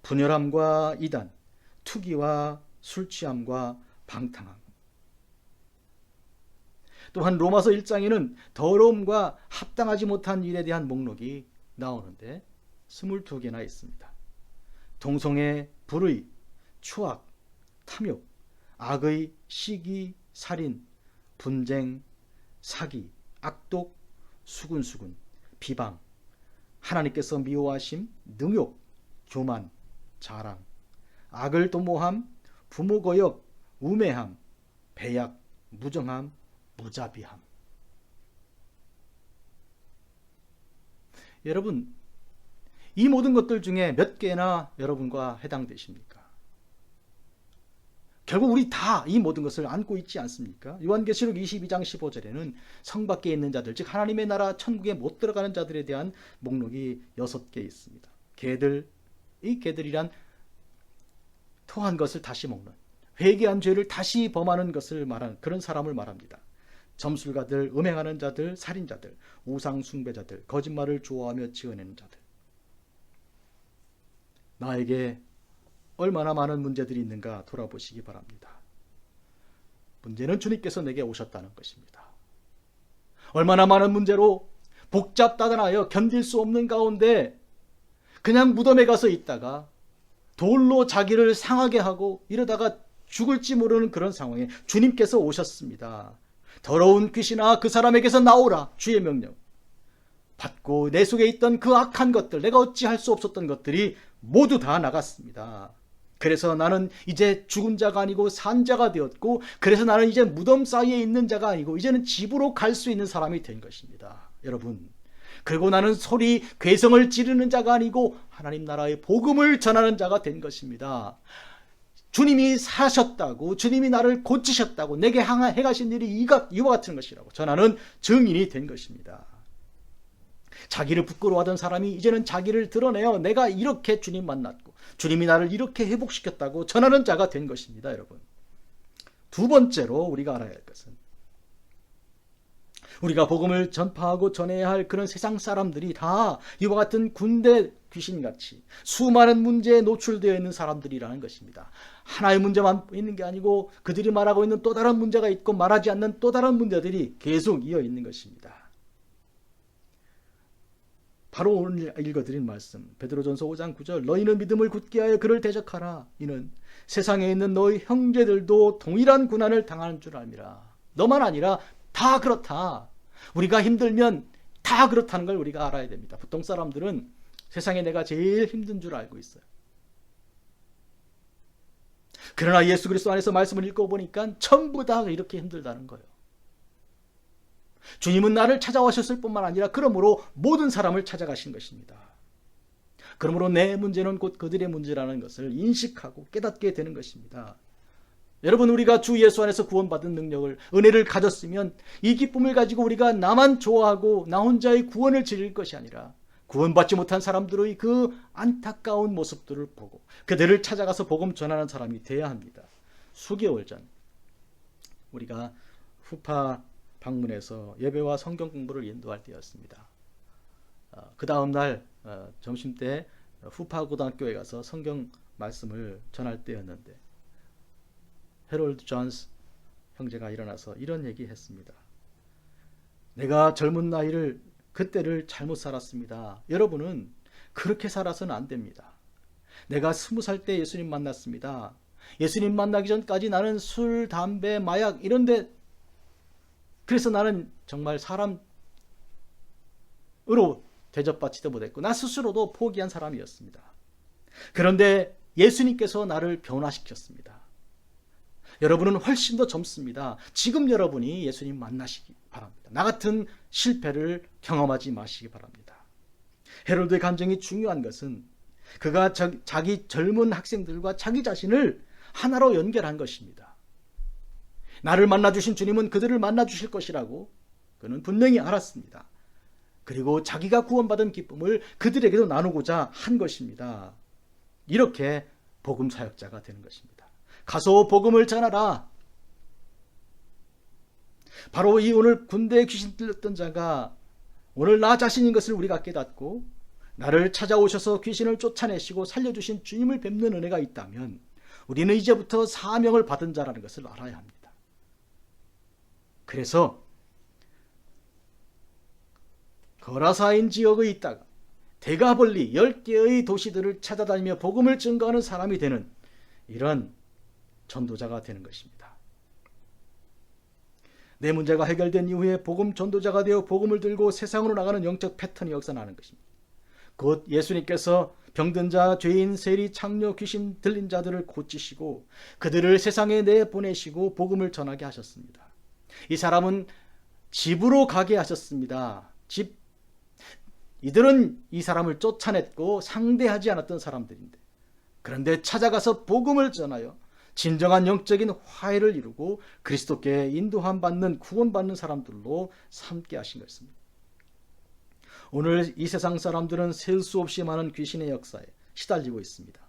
분열함과 이단, 투기와 술 취함과 방탕함. 또한 로마서 1장에는 더러움과 합당하지 못한 일에 대한 목록이 나오는데 22개나 있습니다. 동성애, 불의, 추악, 탐욕, 악의, 시기, 살인, 분쟁, 사기, 악독, 수군수군, 비방, 하나님께서 미워하심, 능욕, 교만, 자랑, 악을 도모함, 부모거역, 우매함, 배약, 무정함, 무자비함. 여러분, 이 모든 것들 중에 몇 개나 여러분과 해당되십니까? 결국 우리 다 이 모든 것을 안고 있지 않습니까? 요한계시록 22장 15절에는 성 밖에 있는 자들, 즉 하나님의 나라 천국에 못 들어가는 자들에 대한 목록이 6개 있습니다. 개들, 이 개들이란 토한 것을 다시 먹는, 회개한 죄를 다시 범하는 것을 말하는 그런 사람을 말합니다. 점술가들, 음행하는 자들, 살인자들, 우상 숭배자들, 거짓말을 좋아하며 지어내는 자들. 나에게 얼마나 많은 문제들이 있는가 돌아보시기 바랍니다. 문제는 주님께서 내게 오셨다는 것입니다. 얼마나 많은 문제로 복잡다단하여 견딜 수 없는 가운데 그냥 무덤에 가서 있다가 돌로 자기를 상하게 하고 이러다가 죽을지 모르는 그런 상황에 주님께서 오셨습니다. 더러운 귀신아, 그 사람에게서 나오라. 주의 명령 받고 내 속에 있던 그 악한 것들, 내가 어찌할 수 없었던 것들이 모두 다 나갔습니다. 그래서 나는 이제 죽은 자가 아니고 산 자가 되었고, 그래서 나는 이제 무덤 사이에 있는 자가 아니고 이제는 집으로 갈 수 있는 사람이 된 것입니다. 여러분, 그리고 나는 소리 괴성을 지르는 자가 아니고 하나님 나라의 복음을 전하는 자가 된 것입니다. 주님이 사셨다고, 주님이 나를 고치셨다고, 내게 행하신 일이 이와 같은 것이라고 전하는 증인이 된 것입니다. 자기를 부끄러워하던 사람이 이제는 자기를 드러내어 내가 이렇게 주님 만났고 주님이 나를 이렇게 회복시켰다고 전하는 자가 된 것입니다. 여러분, 두 번째로 우리가 알아야 할 것은, 우리가 복음을 전파하고 전해야 할 그런 세상 사람들이 다 이와 같은 군대 귀신같이 수많은 문제에 노출되어 있는 사람들이라는 것입니다. 하나의 문제만 있는 게 아니고 그들이 말하고 있는 또 다른 문제가 있고 말하지 않는 또 다른 문제들이 계속 이어 있는 것입니다. 바로 오늘 읽어드린 말씀, 베드로전서 5장 9절, 너희는 믿음을 굳게 하여 그를 대적하라. 이는 세상에 있는 너희 형제들도 동일한 고난을 당하는 줄 알미라. 너만 아니라 다 그렇다. 우리가 힘들면 다 그렇다는 걸 우리가 알아야 됩니다. 보통 사람들은 세상에 내가 제일 힘든 줄 알고 있어요. 그러나 예수 그리스도 안에서 말씀을 읽어보니까 전부 다 이렇게 힘들다는 거예요. 주님은 나를 찾아오셨을 뿐만 아니라 그러므로 모든 사람을 찾아가신 것입니다. 그러므로 내 문제는 곧 그들의 문제라는 것을 인식하고 깨닫게 되는 것입니다. 여러분, 우리가 주 예수 안에서 구원받은 능력을, 은혜를 가졌으면 이 기쁨을 가지고 우리가 나만 좋아하고 나 혼자의 구원을 즐길 것이 아니라 구원받지 못한 사람들의 그 안타까운 모습들을 보고 그들을 찾아가서 복음 전하는 사람이 돼야 합니다. 수개월 전 우리가 후파 방문해서 예배와 성경 공부를 인도할 때였습니다. 그 다음 날 점심때 후파 고등학교에 가서 성경 말씀을 전할 때였는데, 헤롤드 존스 형제가 일어나서 이런 얘기했습니다. 내가 젊은 나이를, 그때를 잘못 살았습니다. 여러분은 그렇게 살아서는 안 됩니다. 내가 20살 때 예수님 만났습니다. 예수님 만나기 전까지 나는 술, 담배, 마약 이런데, 그래서 나는 정말 사람으로 대접받지도 못했고 나 스스로도 포기한 사람이었습니다. 그런데 예수님께서 나를 변화시켰습니다. 여러분은 훨씬 더 젊습니다. 지금 여러분이 예수님 만나시기 바랍니다. 나 같은 실패를 경험하지 마시기 바랍니다. 헤롯의 감정이 중요한 것은 그가 자기 젊은 학생들과 자기 자신을 하나로 연결한 것입니다. 나를 만나주신 주님은 그들을 만나주실 것이라고 그는 분명히 알았습니다. 그리고 자기가 구원받은 기쁨을 그들에게도 나누고자 한 것입니다. 이렇게 복음 사역자가 되는 것입니다. 가서 복음을 전하라. 바로 이 오늘 군대에 귀신 들렸던 자가 오늘 나 자신인 것을 우리가 깨닫고 나를 찾아오셔서 귀신을 쫓아내시고 살려주신 주님을 뵙는 은혜가 있다면 우리는 이제부터 사명을 받은 자라는 것을 알아야 합니다. 그래서 거라사인 지역에 있다가 대가벌리 10개의 도시들을 찾아다니며 복음을 증거하는 사람이 되는 이런 전도자가 되는 것입니다. 내 문제가 해결된 이후에 복음 전도자가 되어 복음을 들고 세상으로 나가는 영적 패턴이 역사나는 것입니다. 곧 예수님께서 병든 자, 죄인, 세리, 창녀, 귀신 들린 자들을 고치시고 그들을 세상에 내보내시고 복음을 전하게 하셨습니다. 이 사람은 집으로 가게 하셨습니다. 이들은 이 사람을 쫓아냈고 상대하지 않았던 사람들인데, 그런데 찾아가서 복음을 전하여 진정한 영적인 화해를 이루고 그리스도께 인도함 받는, 구원받는 사람들로 삼게 하신 것입니다. 오늘 이 세상 사람들은 셀 수 없이 많은 귀신의 역사에 시달리고 있습니다.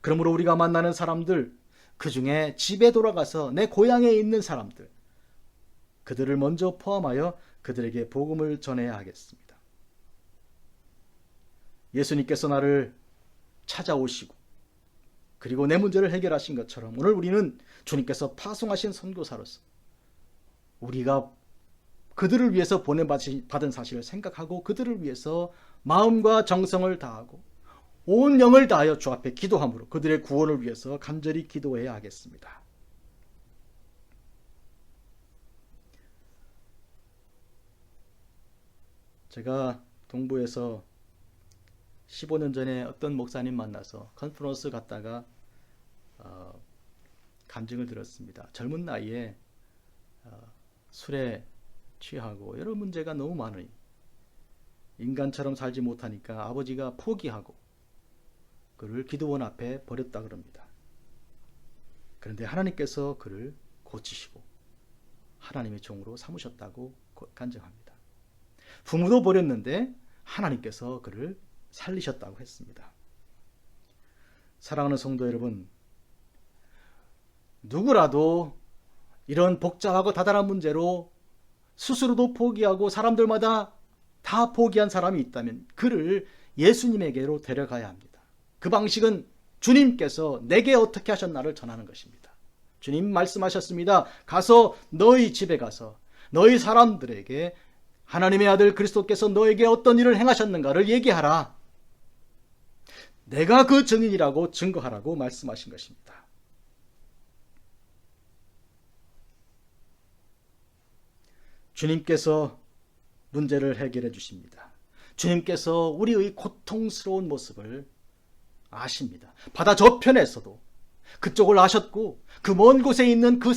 그러므로 우리가 만나는 사람들, 그 중에 집에 돌아가서 내 고향에 있는 사람들, 그들을 먼저 포함하여 그들에게 복음을 전해야 하겠습니다. 예수님께서 나를 찾아오시고 그리고 내 문제를 해결하신 것처럼 오늘 우리는 주님께서 파송하신 선교사로서 우리가 그들을 위해서 보내받은 사실을 생각하고 그들을 위해서 마음과 정성을 다하고 온 영을 다하여 주 앞에 기도함으로 그들의 구원을 위해서 간절히 기도해야 하겠습니다. 제가 동부에서 15년 전에 어떤 목사님 만나서 컨퍼런스 갔다가 간증을 들었습니다. 젊은 나이에 술에 취하고 여러 문제가 너무 많으니 인간처럼 살지 못하니까 아버지가 포기하고 그를 기도원 앞에 버렸다 그럽니다. 그런데 하나님께서 그를 고치시고 하나님의 종으로 삼으셨다고 간증합니다. 부모도 버렸는데 하나님께서 그를 살리셨다고 했습니다. 사랑하는 성도 여러분, 누구라도 이런 복잡하고 다단한 문제로 스스로도 포기하고 사람들마다 다 포기한 사람이 있다면 그를 예수님에게로 데려가야 합니다. 그 방식은 주님께서 내게 어떻게 하셨나를 전하는 것입니다. 주님 말씀하셨습니다. 가서 너희 집에 가서 너희 사람들에게 하나님의 아들 그리스도께서 너에게 어떤 일을 행하셨는가를 얘기하라. 내가 그 증인이라고 증거하라고 말씀하신 것입니다. 주님께서 문제를 해결해 주십니다. 주님께서 우리의 고통스러운 모습을 아십니다. 바다 저편에서도 그쪽을 아셨고 그 먼 곳에 있는 그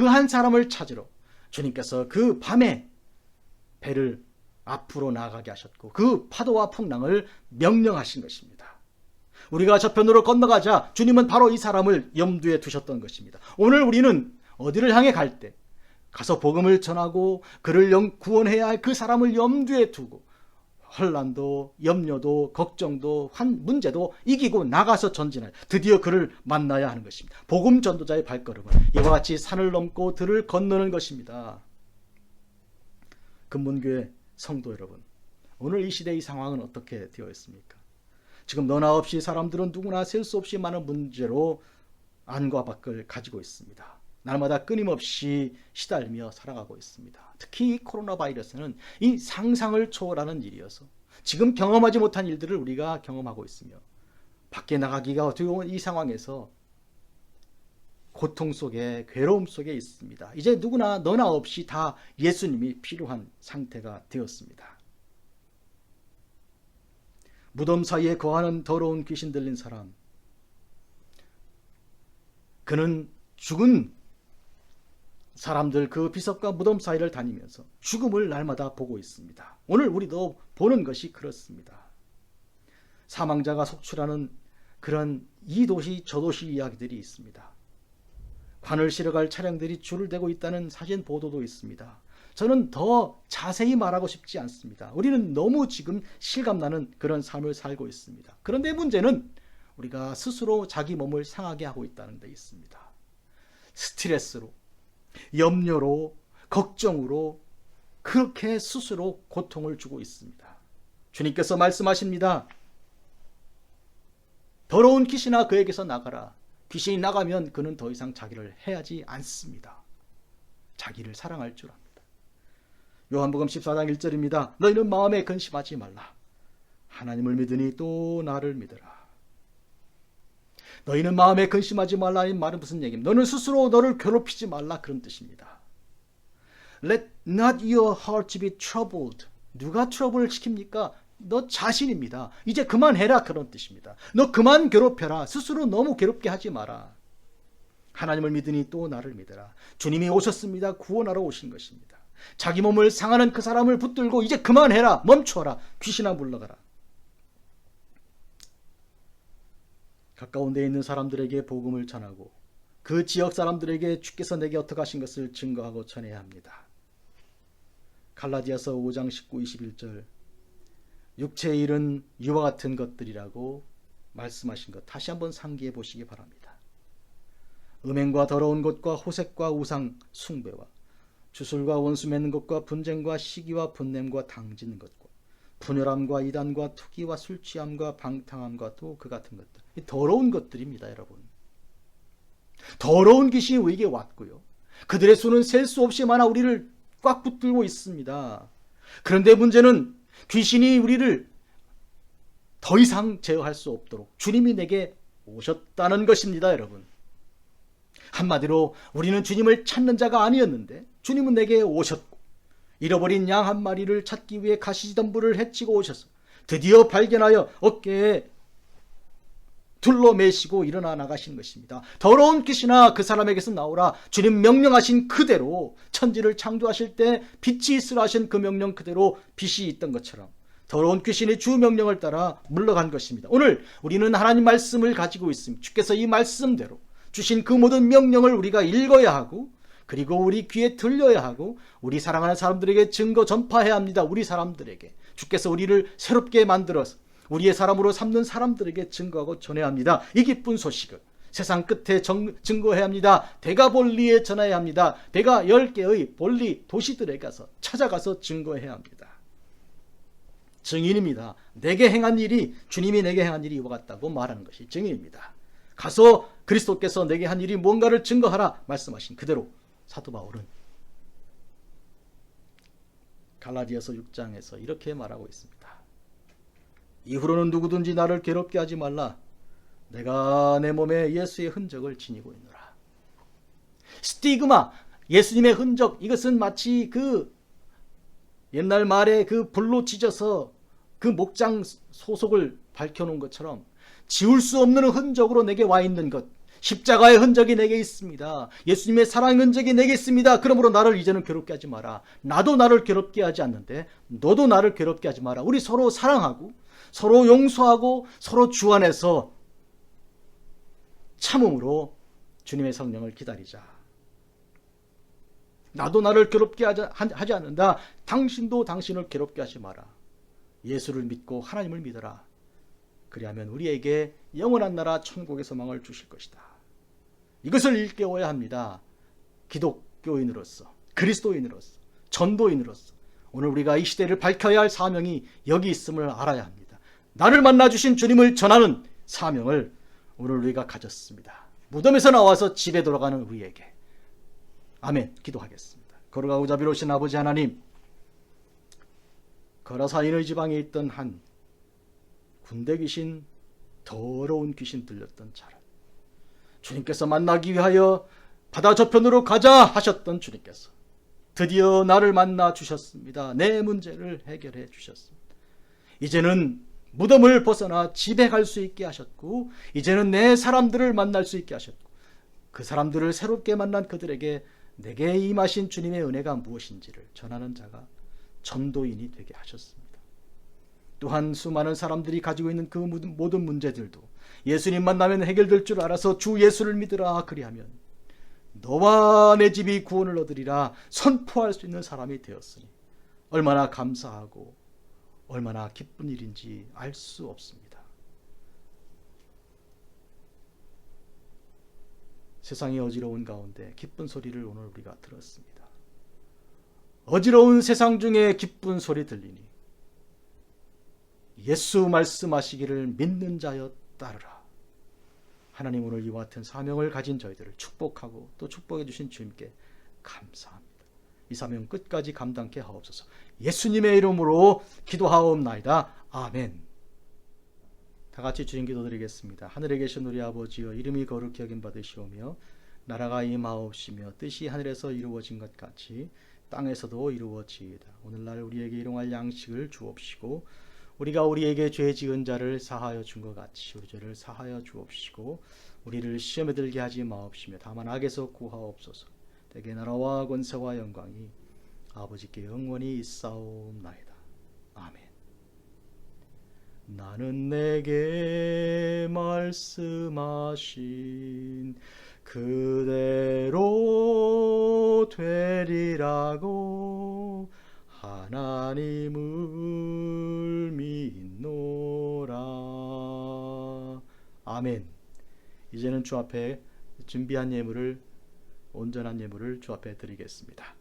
한 사람을 찾으러 주님께서 그 밤에 배를 앞으로 나가게 하셨고 그 파도와 풍랑을 명령하신 것입니다. 우리가 저편으로 건너가자 주님은 바로 이 사람을 염두에 두셨던 것입니다. 오늘 우리는 어디를 향해 갈 때 가서 복음을 전하고 그를 구원해야 할 그 사람을 염두에 두고 혼란도 염려도 걱정도 문제도 이기고 나가서 전진할 드디어 그를 만나야 하는 것입니다. 복음 전도자의 발걸음은 이와 같이 산을 넘고 들을 건너는 것입니다. 금문교회 성도 여러분, 오늘 이 시대의 상황은 어떻게 되어 있습니까? 지금 너나 없이 사람들은 누구나 셀 수 없이 많은 문제로 안과 밖을 가지고 있습니다. 날마다 끊임없이 시달리며 살아가고 있습니다. 특히 이 코로나 바이러스는 이 상상을 초월하는 일이어서 지금 경험하지 못한 일들을 우리가 경험하고 있으며 밖에 나가기가 어려운 이 상황에서 고통 속에 괴로움 속에 있습니다. 이제 누구나 너나 없이 다 예수님이 필요한 상태가 되었습니다. 무덤 사이에 거하는 더러운 귀신 들린 사람, 그는 죽은 사람들 그 비석과 무덤 사이를 다니면서 죽음을 날마다 보고 있습니다. 오늘 우리도 보는 것이 그렇습니다. 사망자가 속출하는 그런 이 도시 저 도시 이야기들이 있습니다. 관을 실어갈 차량들이 줄을 대고 있다는 사진 보도도 있습니다. 저는 더 자세히 말하고 싶지 않습니다. 우리는 너무 지금 실감나는 그런 삶을 살고 있습니다. 그런데 문제는 우리가 스스로 자기 몸을 상하게 하고 있다는 데 있습니다. 스트레스로, 염려로, 걱정으로 그렇게 스스로 고통을 주고 있습니다. 주님께서 말씀하십니다. 더러운 귀신아 그에게서 나가라. 귀신이 나가면 그는 더 이상 자기를 해하지 않습니다. 자기를 사랑할 줄 압니다. 요한복음 14장 1절입니다. 너희는 마음에 근심하지 말라. 하나님을 믿으니 또 나를 믿으라. 너희는 마음에 근심하지 말라. 이 말은 무슨 얘기입니까? 너는 스스로 너를 괴롭히지 말라 그런 뜻입니다. Let not your heart be troubled. 누가 트러블을 시킵니까? 너 자신입니다. 이제 그만해라 그런 뜻입니다. 너 그만 괴롭혀라. 스스로 너무 괴롭게 하지 마라. 하나님을 믿으니 또 나를 믿어라. 주님이 오셨습니다. 구원하러 오신 것입니다. 자기 몸을 상하는 그 사람을 붙들고 이제 그만해라. 멈춰라. 귀신아 물러가라. 가까운 데 있는 사람들에게 복음을 전하고 그 지역 사람들에게 주께서 내게 어떻게 하신 것을 증거하고 전해야 합니다. 갈라디아서 5장 19, 21절 육체의 일은 이와 같은 것들이라고 말씀하신 것 다시 한번 상기해 보시기 바랍니다. 음행과 더러운 것과 호색과 우상 숭배와 주술과 원수 맺는 것과 분쟁과 시기와 분냄과 당짓는 것과 분열함과 이단과 투기와 술취함과 방탕함과 또 그 같은 것들, 이 더러운 것들입니다. 여러분, 더러운 귀신이 우리에게 왔고요, 그들의 수는 셀 수 없이 많아 우리를 꽉 붙들고 있습니다. 그런데 문제는 귀신이 우리를 더 이상 제어할 수 없도록 주님이 내게 오셨다는 것입니다. 여러분, 한마디로 우리는 주님을 찾는 자가 아니었는데 주님은 내게 오셨고 잃어버린 양 한 마리를 찾기 위해 가시덤불을 헤치고 오셔서 드디어 발견하여 어깨에 둘러매시고 일어나 나가신 것입니다. 더러운 귀신아 그 사람에게서 나오라. 주님 명령하신 그대로 천지를 창조하실 때 빛이 있으라 하신 그 명령 그대로 빛이 있던 것처럼 더러운 귀신이 주 명령을 따라 물러간 것입니다. 오늘 우리는 하나님 말씀을 가지고 있습니다. 주께서 이 말씀대로 주신 그 모든 명령을 우리가 읽어야 하고 그리고 우리 귀에 들려야 하고 우리 사랑하는 사람들에게 증거 전파해야 합니다. 우리 사람들에게 주께서 우리를 새롭게 만들어서 우리의 사람으로 삼는 사람들에게 증거하고 전해야 합니다. 이 기쁜 소식을 세상 끝에 증거해야 합니다. 데가볼리에 전해야 합니다. 데가 10개의 볼리 도시들에 가서 찾아가서 증거해야 합니다. 증인입니다. 내게 행한 일이 주님이 내게 행한 일이 이와 같다고 말하는 것이 증인입니다. 가서 그리스도께서 내게 한 일이 뭔가를 증거하라 말씀하신 그대로 사도 바울은 갈라디아서 6장에서 이렇게 말하고 있습니다. 이후로는 누구든지 나를 괴롭게 하지 말라. 내가 내 몸에 예수의 흔적을 지니고 있노라. 스티그마, 예수님의 흔적, 이것은 마치 그 옛날 말에 그 불로 찢어서 그 목장 소속을 밝혀놓은 것처럼 지울 수 없는 흔적으로 내게 와 있는 것, 십자가의 흔적이 내게 있습니다. 예수님의 사랑의 흔적이 내게 있습니다. 그러므로 나를 이제는 괴롭게 하지 마라. 나도 나를 괴롭게 하지 않는데 너도 나를 괴롭게 하지 마라. 우리 서로 사랑하고 서로 용서하고 서로 주 안에서 참음으로 주님의 성령을 기다리자. 나도 나를 괴롭게 하지 않는다. 당신도 당신을 괴롭게 하지 마라. 예수를 믿고 하나님을 믿어라. 그리하면 우리에게 영원한 나라 천국의 소망을 주실 것이다. 이것을 일깨워야 합니다. 기독교인으로서, 그리스도인으로서, 전도인으로서 오늘 우리가 이 시대를 밝혀야 할 사명이 여기 있음을 알아야 합니다. 나를 만나주신 주님을 전하는 사명을 오늘 우리가 가졌습니다. 무덤에서 나와서 집에 돌아가는 우리에게. 아멘. 기도하겠습니다. 거룩하고 자비로우신 아버지 하나님, 거라사인의 지방에 있던 한 군대 귀신, 더러운 귀신 들렸던 자를 주님께서 만나기 위하여 바다 저편으로 가자 하셨던 주님께서 드디어 나를 만나 주셨습니다. 내 문제를 해결해 주셨습니다. 이제는 무덤을 벗어나 집에 갈 수 있게 하셨고 이제는 내 사람들을 만날 수 있게 하셨고 그 사람들을 새롭게 만난 그들에게 내게 임하신 주님의 은혜가 무엇인지를 전하는 자가 전도인이 되게 하셨습니다. 또한 수많은 사람들이 가지고 있는 그 모든 문제들도 예수님 만나면 해결될 줄 알아서 주 예수를 믿으라 그리하면 너와 내 집이 구원을 얻으리라 선포할 수 있는 사람이 되었으니 얼마나 감사하고 얼마나 기쁜 일인지 알 수 없습니다. 세상이 어지러운 가운데 기쁜 소리를 오늘 우리가 들었습니다. 어지러운 세상 중에 기쁜 소리 들리니 예수 말씀하시기를 믿는 자여 따르라. 하나님 오늘 이와 같은 사명을 가진 저희들을 축복하고 또 축복해 주신 주님께 감사합니다. 이 사명 끝까지 감당케 하옵소서. 예수님의 이름으로 기도하옵나이다. 아멘. 다 같이 주님 기도드리겠습니다. 하늘에 계신 우리 아버지여 이름이 거룩히 여김 받으시오며 나라가 임하옵시며 뜻이 하늘에서 이루어진 것 같이 땅에서도 이루어지이다. 오늘날 우리에게 일용할 양식을 주옵시고 우리가 우리에게 죄 지은 자를 사하여 준 것 같이 우리 죄를 사하여 주옵시고 우리를 시험에 들게 하지 마옵시며 다만 악에서 구하옵소서. 대개 나라와 권세와 영광이 아버지께 영원히 있사옵나이다. 아멘. 나는 내게 말씀하신 그대로 되리라고 하나님을 믿노라. 아멘. 이제는 주 앞에 준비한 예물을 온전한 예물을 주 앞에 드리겠습니다.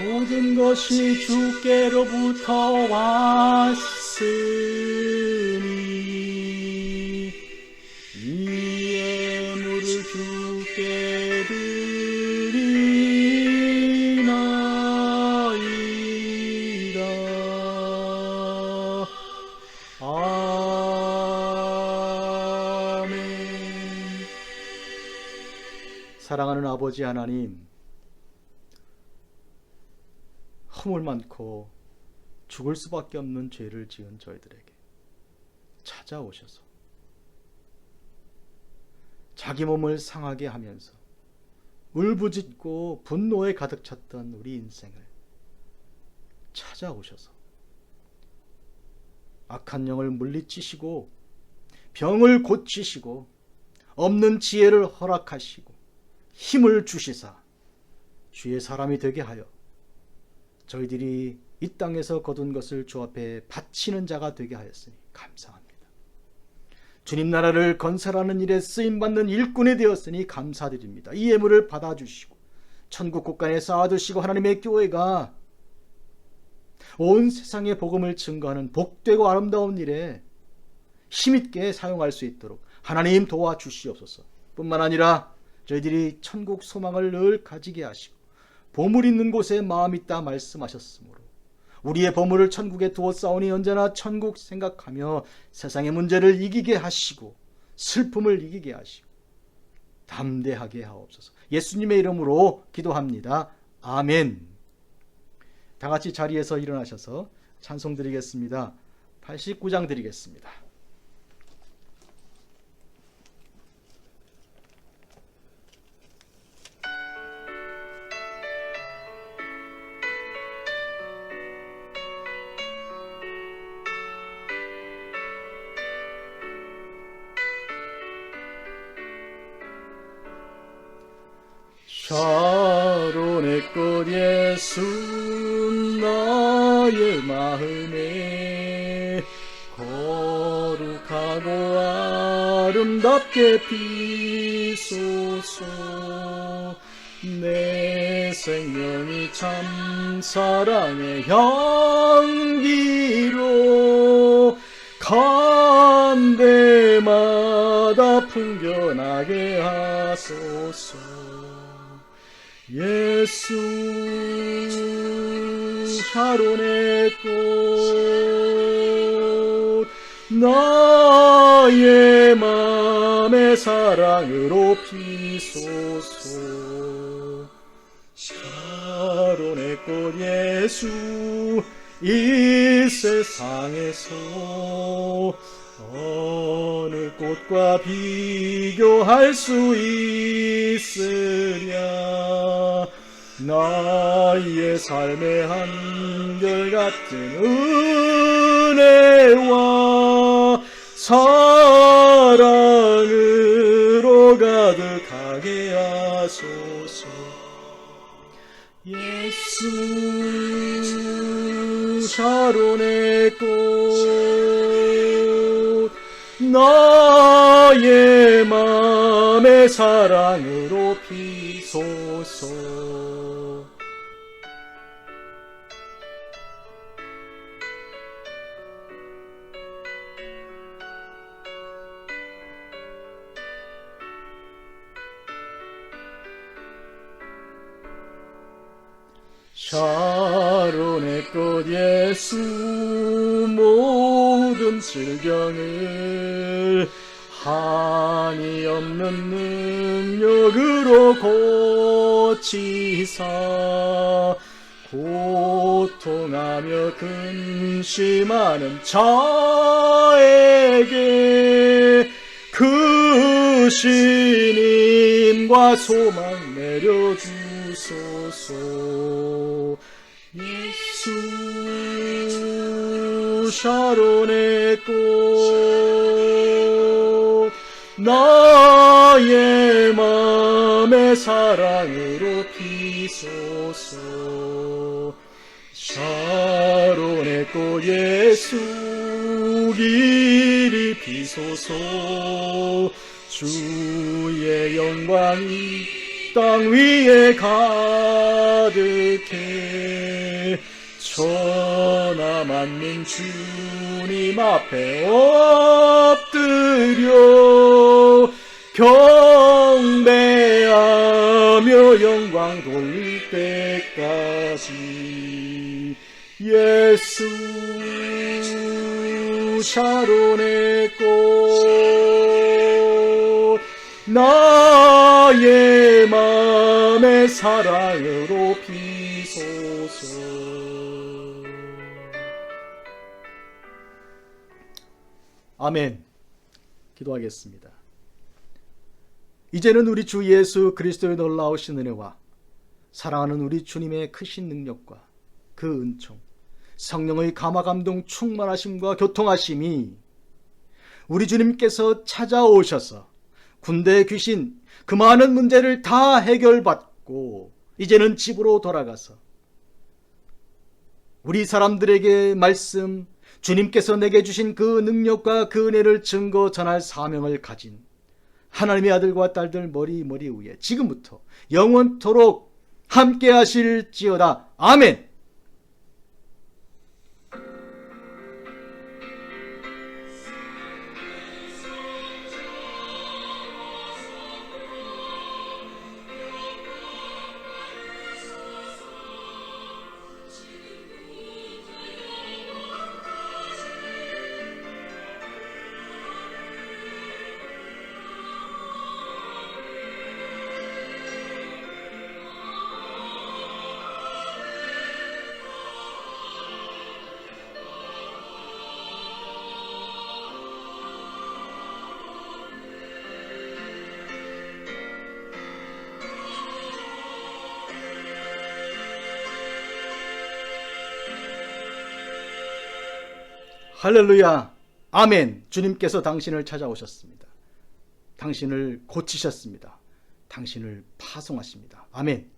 모든 것이 주께로부터 왔으니 이 예물을 주께 드리나이다. 아멘. 사랑하는 아버지 하나님, 허물 많고 죽을 수밖에 없는 죄를 지은 저희들에게 찾아오셔서 자기 몸을 상하게 하면서 울부짖고 분노에 가득 찼던 우리 인생을 찾아오셔서 악한 영을 물리치시고 병을 고치시고 없는 지혜를 허락하시고 힘을 주시사 주의 사람이 되게 하여 저희들이 이 땅에서 거둔 것을 주 앞에 바치는 자가 되게 하였으니 감사합니다. 주님 나라를 건설하는 일에 쓰임받는 일꾼이 되었으니 감사드립니다. 이 예물을 받아주시고 천국 곳간에 쌓아두시고 하나님의 교회가 온 세상에 복음을 증거하는 복되고 아름다운 일에 힘있게 사용할 수 있도록 하나님 도와주시옵소서. 뿐만 아니라 저희들이 천국 소망을 늘 가지게 하시고 보물 있는 곳에 마음 있다 말씀하셨으므로 우리의 보물을 천국에 두었사오니 언제나 천국 생각하며 세상의 문제를 이기게 하시고 슬픔을 이기게 하시고 담대하게 하옵소서. 예수님의 이름으로 기도합니다. 아멘. 다 같이 자리에서 일어나셔서 찬송 드리겠습니다. 89장 드리겠습니다. 샤론의 꽃 예수 나의 마음에 거룩하고 아름답게 피소서. 내 생명이 참 사랑의 향기로 간데마다 풍겨나게 하소서. 예수 샤론의 꽃 나의 맘의 사랑으로 피소서. 샤론의 꽃 예수 이 세상에서 어느 꽃과 비교할 수 있으랴. 나의 삶의 한결같은 은혜와 사랑으로 가득하게 하소서. 예수 샤론의 꽃 나의 맘의 사랑으로 피소서. 샤론의 꽃 예수 모든 질병을 한이 없는 능력으로 고치사 고통하며 근심하는 자에게 그 신임과 소망 내려주소서. 예수 샤론의 꽃 나의 맘의 사랑으로 피소서. 샤론의 꽃 예수 길이 피소서. 주의 영광이 땅 위에 가득해 천하 만민 주님 앞에 엎드려 경배하며 영광 돌릴 때까지. 예수 샤론의 꽃 나의 맘 주님의 사랑으로 비소서. 아멘. 기도하겠습니다. 이제는 우리 주 예수 그리스도의 놀라우신 은혜와 사랑하는 우리 주님의 크신 능력과 그 은총, 성령의 감화감동 충만하심과 교통하심이 우리 주님께서 찾아오셔서 군대의 귀신 그 많은 문제를 다 해결받고 이제는 집으로 돌아가서 우리 사람들에게 말씀, 주님께서 내게 주신 그 능력과 그 은혜를 증거 전할 사명을 가진 하나님의 아들과 딸들 머리 위에 지금부터 영원토록 함께 하실지어다. 아멘. 할렐루야. 아멘. 주님께서 당신을 찾아오셨습니다. 당신을 고치셨습니다. 당신을 파송하십니다. 아멘.